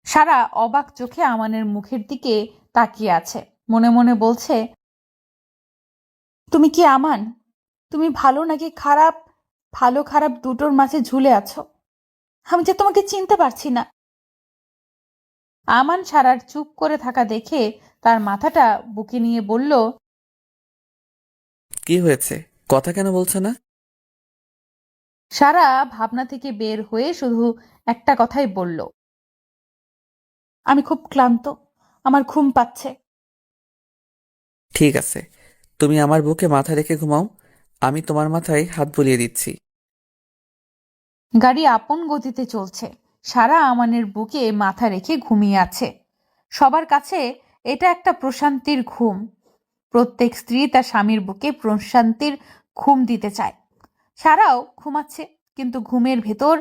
সারা অবাক চোখে আমানের মুখের দিকে তাকিয়ে আছে। মনে মনে বলছে, তুমি কি আমান? তুমি ভালো নাকি খারাপ? ভালো খারাপ দুটোর মাঝে ঝুলে আছো। আমি যে তোমাকে চিনতে পারছি না। আমান সারার চুপ করে থাকা দেখে তার মাথাটা বুকে নিয়ে বলল, কি হয়েছে, কথা কেন বলছো না? সারা ভাবনা থেকে বের হয়ে শুধু একটা কথাই বলল, আমি খুব ক্লান্ত, আমার ঘুম পাচ্ছে। ঠিক আছে, তুমি আমার বুকে মাথা রেখে ঘুমাও, আমি তোমার মাথায় হাত বুলিয়ে দিচ্ছি। গাড়ি আপন গতিতে চলছে। সারা আমানের বুকে মাথা রেখে ঘুমিয়ে আছে। সবার কাছে এটা একটা প্রশান্তির ঘুম। প্রত্যেক স্ত্রী তার স্বামীর বুকে প্রশান্তির ঘুম দিতে চায়। সারাও ঘুমাচ্ছে, কিন্তু ঘুমের ভেতর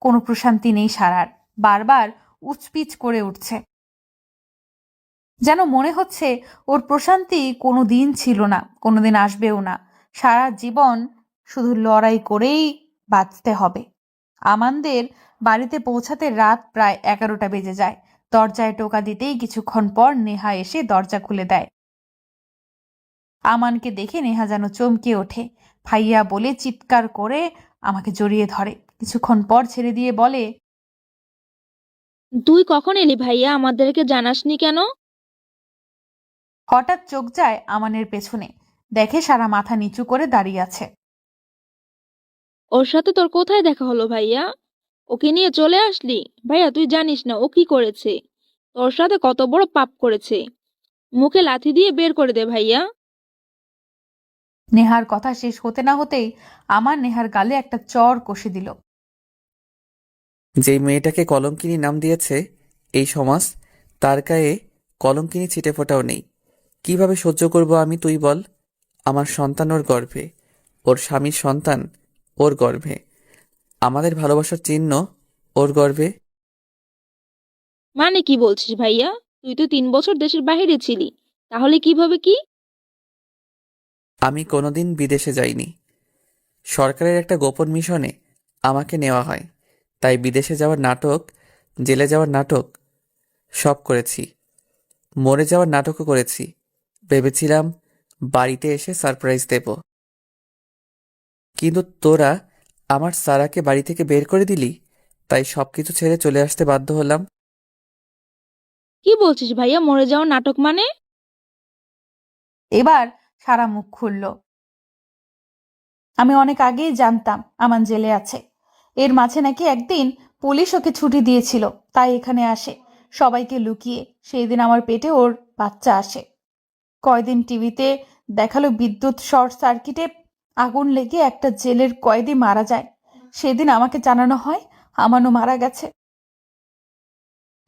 কোনো প্রশান্তি নেই সারার। বারবার উচপিচ করে উঠছে, যেন মনে হচ্ছে ওর প্রশান্তি কোনো দিন ছিল না, কোনোদিন আসবেও না। সারা জীবন শুধু লড়াই করেই বাঁচতে হবে। আমানদের বাড়িতে পৌঁছাতে রাত প্রায় 11টা বেজে যায়। দরজায় টোকা দিতেই কিছুক্ষণ পর নেহা এসে দরজা খুলে দেয়। আমানকে দেখে নেহা যেন চমকে ওঠে। ভাইয়া বলে চিৎকার করে আমাকে জড়িয়ে ধরে। কিছুক্ষণ পর ছেড়ে দিয়ে বলে, তুই কখন এলি ভাইয়া? আমাদেরকে জানাসনি কেন? হঠাৎ চোখ যায় আমানের পেছনে, দেখে সারা মাথা নিচু করে দাঁড়িয়ে আছে। ওর সাথে তোর কোথায় দেখা হলো ভাইয়া? ওকে নিয়ে চলে আসলি? ভাইয়া তুই জানিস না ও কি করেছে? তোর সাথে কত বড় পাপ করেছে। মুখে লাথি দিয়ে বের করে দে ভাইয়া। নেহার কথা শেষ হতে না হতেই আমার নেহার গালে একটা চড় কষে দিল। যেই মেয়েটাকে কলঙ্কিনী নাম দিয়েছে এই সমাজ, তার গায়ে কলঙ্কিনী ছিটেফোঁটাও নেই। কিভাবে সহ্য করব আমি, তুই বল? আমার সন্তান ওর গর্ভে, ওর স্বামীর সন্তান ওর গর্ভে, আমাদের ভালোবাসার চিহ্ন ওর গর্ভে। মানে কি বলছিস ভাইয়া? তুই তো 3 বছর দেশের বাইরে ছিলি, তাহলে কিভাবে কি? আমি কোনোদিন বিদেশে যাইনি। সরকারের একটা গোপন মিশনে আমাকে নেওয়া হয়, তাই বিদেশে যাওয়ার নাটক, জেলে যাওয়ার নাটক সব করেছি। মরে যাওয়ার নাটকও করেছি। ভেবেছিলাম বাড়িতে এসে সারপ্রাইজ দেব, কিন্তু তোরা আমার সারাকে বাড়ি থেকে বের করে দিলি, তাই সবকিছু ছেড়ে চলে আসতে বাধ্য হলাম। কি বলছিস ভাইয়া? মরে যাওয়ার নাটক মানে? এবার সারা মুখ খুলল। আমি অনেক আগেই জানতাম আমান জেলে আছে। এর মাঝে নাকি একদিন পুলিশ ওকে ছুটি দিয়েছিল, তাই এখানে আসে সবাইকে লুকিয়ে। সেই দিন আমার পেটে ওর বাচ্চা আসে। কয়দিন টিভিতে দেখালো বিদ্যুৎ শর্ট সার্কিটে আগুন লেগে একটা জেলের কয়েদি মারা যায়। সেদিন আমাকে জানানো হয় আমানও মারা গেছে।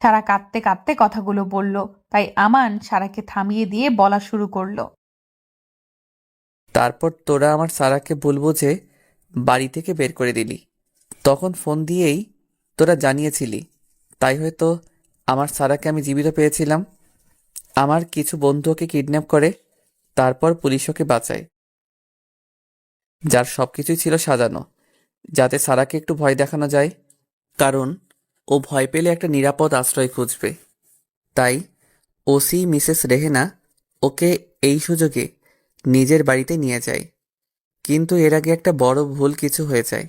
সারা কাঁদতে কাঁদতে কথাগুলো বলল, তাই আমান সারাকে থামিয়ে দিয়ে বলা শুরু করলো। তারপর তোরা আমার সারাকে বলবো যে বাড়ি থেকে বের করে দিলি। তখন ফোন দিয়েই তোরা জানিয়েছিলি, তাই হয়তো আমার সারাকে আমি জীবিত পেয়েছিলাম। আমার কিছু বন্ধু ওকে কিডন্যাপ করে, তারপর পুলিশ ওকে বাঁচায়। যার সবকিছুই ছিল সাজানো, যাতে সারাকে একটু ভয় দেখানো যায়, কারণ ও ভয় পেলে একটা নিরাপদ আশ্রয় খুঁজবে। তাই ওসি মিসেস রেহেনা ওকে এই সুযোগে নিজের বাড়িতে নিয়ে যায়। কিন্তু এর আগে একটা বড় ভুল কিছু হয়ে যায়।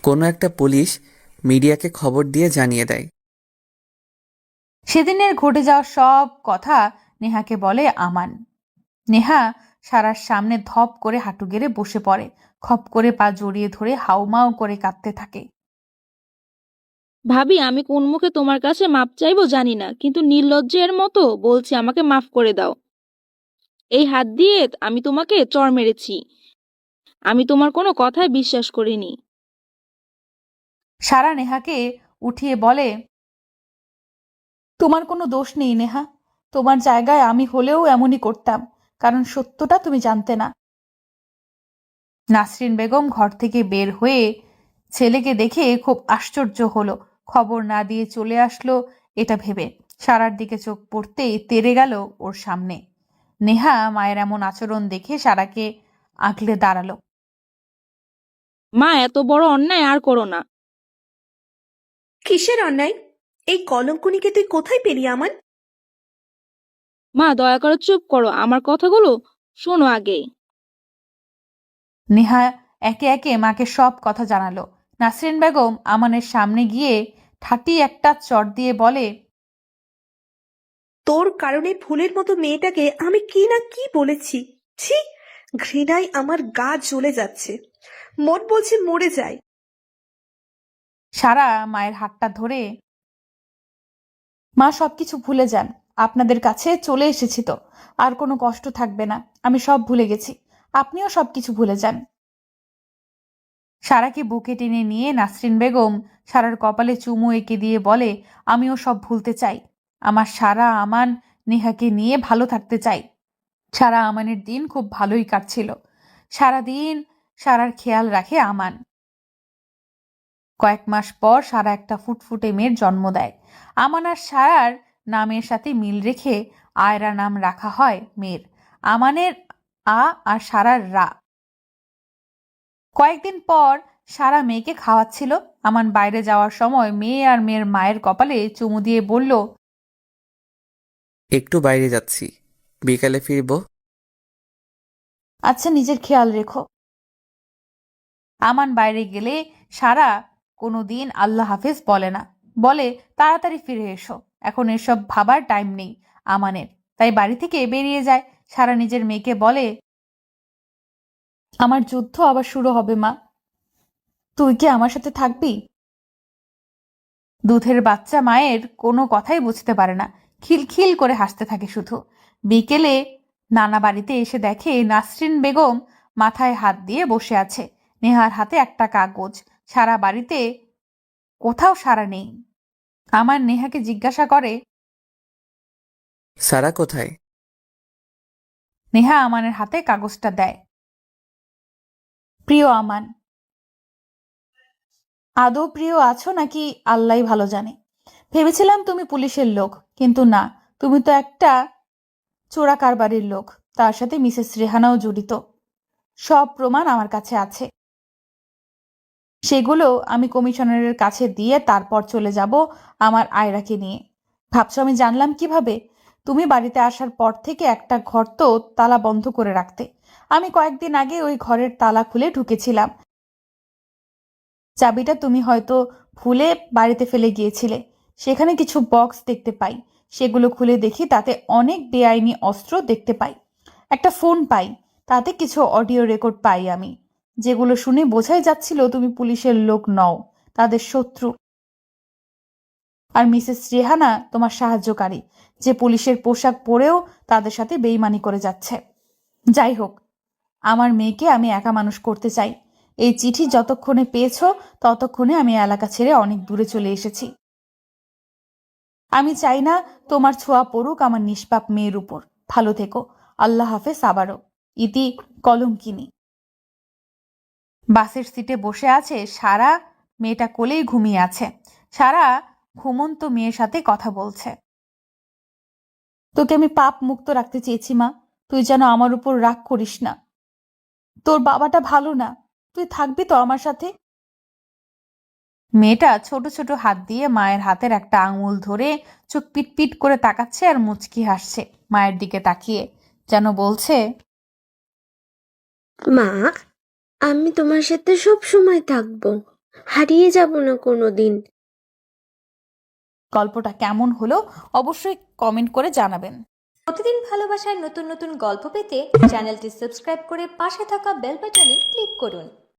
কোনো একটা পুলিশ মিডিয়াকে খবর দিয়ে জানিয়ে দেয়। সেদিনের ঘটে যাওয়া সব কথা নেহাকে বলে আমান। নেহা সারার সামনে ধপ করে হাঁটু গেড়ে বসে পড়ে, খপ করে পা জড়িয়ে ধরে হাউমাউ করে কাঁদতে থাকে। ভাবি, আমি কোন মুখে তোমার কাছে মাপ চাইবো জানি না, কিন্তু নির্লজ্জের মতো বলছি আমাকে মাফ করে দাও। এই হাত দিয়ে আমি তোমাকে চড় মেরেছি। আমি তোমার কোনো কথায় বিশ্বাস করিনি। সারা নেহাকে উঠিয়ে বলে, তোমার কোনো দোষ নেই নেহা। তোমার জায়গায় আমি হলেও এমনই করতাম, কারণ সত্যটা তুমি জানতে না। নাসরিন বেগম ঘর থেকে বের হয়ে ছেলেকে দেখে খুব আশ্চর্য হলো। খবর না দিয়ে চলে আসলো এটা ভেবে। সারার দিকে চোখ পড়তেই তেড়ে গেল ওর সামনে। নেহা মায়ের এমন আচরণ দেখে সারাকে আগলে দাঁড়ালো। মা, এত বড় অন্যায় আর করো না। কিসের অন্যায়? এই কলঙ্কনিকে তুই কোথায় পেলি আমান? মা, দয়া করে চুপ করো, আমার কথাগুলো শোনো আগে। নেহা একে একে মাকে সব কথা জানালো। নাসরিন বেগম আমানের সামনে গিয়ে ঠাটি একটা চট দিয়ে বলে, তোর কারণে ফুলের মতো মেয়েটাকে আমি কি না কি বলেছি। ছি, ঘৃণায় আমার গা জ্বলে যাচ্ছে, মন বলছে মরে যায়। সারা মায়ের হাতটা ধরে, মা সবকিছু ভুলে যান, আপনাদের কাছে চলে এসেছি তো আর কোনো কষ্ট থাকবে না। আমি সব ভুলে গেছি, আপনিও সবকিছু ভুলে যান। সারাকে বুকে টেনে নিয়ে নাসরিন বেগম সারার কপালে চুমু এঁকে দিয়ে বলে, আমিও সব ভুলতে চাই। আমার সারা আমান নেহাকে নিয়ে ভালো থাকতে চাই। সারা আমানের দিন খুব ভালোই কাটছিল। সারাদিন সারার খেয়াল রাখে আমান। কয়েক মাস পর সারা একটা ফুটফুটে মেয়ের জন্ম দেয়। আমান আর সারার নামের সাথে মিল রেখে আয়রা নাম রাখা হয় মেয়ের। আমানের আ আর সারার রা। কয়েকদিন পর সারা মেয়েকে খাওয়াচ্ছিল। আমান বাইরে যাওয়ার সময় মেয়ে আর মেয়ের মায়ের কপালে চুমু দিয়ে বলল, একটু বাইরে যাচ্ছি, বিকালে ফিরবো। আচ্ছা, নিজের খেয়াল রেখো। আমান বাইরে গেলে সারা কোনোদিন আল্লাহ হাফেজ বলে না, বলে তাড়াতাড়ি ফিরে এসো। এখন এসব ভাবার টাইম নেই আমানের, তাই বাড়ি থেকে বেরিয়ে যায়। সারা নিজের মেয়েকে বলে, আমার যুদ্ধ আবার শুরু হবে মা, তুই কি আমার সাথে থাকবি? দুধের বাচ্চা মায়ের কোনো কথাই বুঝতে পারে না, খিলখিল করে হাসতে থাকে শুধু। বিকেলে নানা বাড়িতে এসে দেখে নাসরিন বেগম মাথায় হাত দিয়ে বসে আছে, নেহার হাতে একটা কাগজ। সারা বাড়িতে কোথাও সারা নেই। আমার নেহাকে জিজ্ঞাসা করে, সারা কোথায়? নেহা আমানের হাতে কাগজটা দেয়। প্রিয় আমান, আদৌ প্রিয় আছো নাকি আল্লাহই ভালো জানে। ভেবেছিলাম তুমি পুলিশের লোক, কিন্তু না, তুমি তো একটা চোরা কারবারির লোক। তার সাথে মিসেস রেহানাও জড়িত। সব প্রমাণ আমার কাছে আছে। সেগুলো আমি কমিশনারের কাছে দিয়ে তারপর চলে যাব আমার আয়রাকে নিয়ে। ভাবছো আমি জানলাম কিভাবে? তুমি বাড়িতে আসার পর থেকে একটা ঘর তো তালা বন্ধ করে রাখতে। আমি কয়েকদিন আগে ওই ঘরের তালা খুলে ঢুকেছিলাম। চাবিটা তুমি হয়তো ভুলে বাড়িতে ফেলে গিয়েছিলে। সেখানে কিছু বক্স দেখতে পাই, সেগুলো খুলে দেখি তাতে অনেক বেআইনি অস্ত্র দেখতে পাই। একটা ফোন পাই, তাতে কিছু অডিও রেকর্ড পাই আমি, যেগুলো শুনে বোঝাই যাচ্ছিল তুমি পুলিশের লোক নও, তাদের শত্রু। আর মিসেস রেহানা তোমার সাহায্যকারী, যে পুলিশের পোশাক পরেও তাদের সাথে বেইমানি করে যাচ্ছে। যাই হোক, আমার মেয়েকে আমি একা মানুষ করতে চাই। এই চিঠি যতক্ষণে পেয়েছো ততক্ষণে আমি এলাকা ছেড়ে অনেক দূরে চলে এসেছি। আমি চাই না তোমার ছোঁয়া পড়ুক আমার নিষ্পাপ মেয়ের উপর। ভালো থেকো। আল্লাহ হাফেজ আবারও। ইতি কলঙ্কিনী। বাসের সিটে বসে আছে সারা, মেয়েটা কোলেই ঘুমিয়ে আছে। সারা ঘুমন্ত মেয়ের সাথে কথা বলছে। তোকে আমি পাপ মুক্ত রাখতে চেয়েছি মা, তুই যেন আমার উপর রাগ করিস না। তোর বাবাটা ভালো না, তুই থাকবি তো আমার সাথে? মেয়েটা ছোট ছোট হাত দিয়ে মায়ের হাতের একটা আঙুল ধরে চোখ পিটপিট করে তাকাচ্ছে আর মুচকি হাসছে মায়ের দিকে তাকিয়ে, যেন বলছে, মা, আমি তোমার সাথে সব সময় থাকবো, হারিয়ে যাব না কোনোদিন। গল্পটা কেমন হলো অবশ্যই কমেন্ট করে জানাবেন। প্রতিদিন ভালোবাসার নতুন নতুন গল্প পেতে চ্যানেলটি সাবস্ক্রাইব করে পাশে থাকা বেল বাটনে ক্লিক করুন।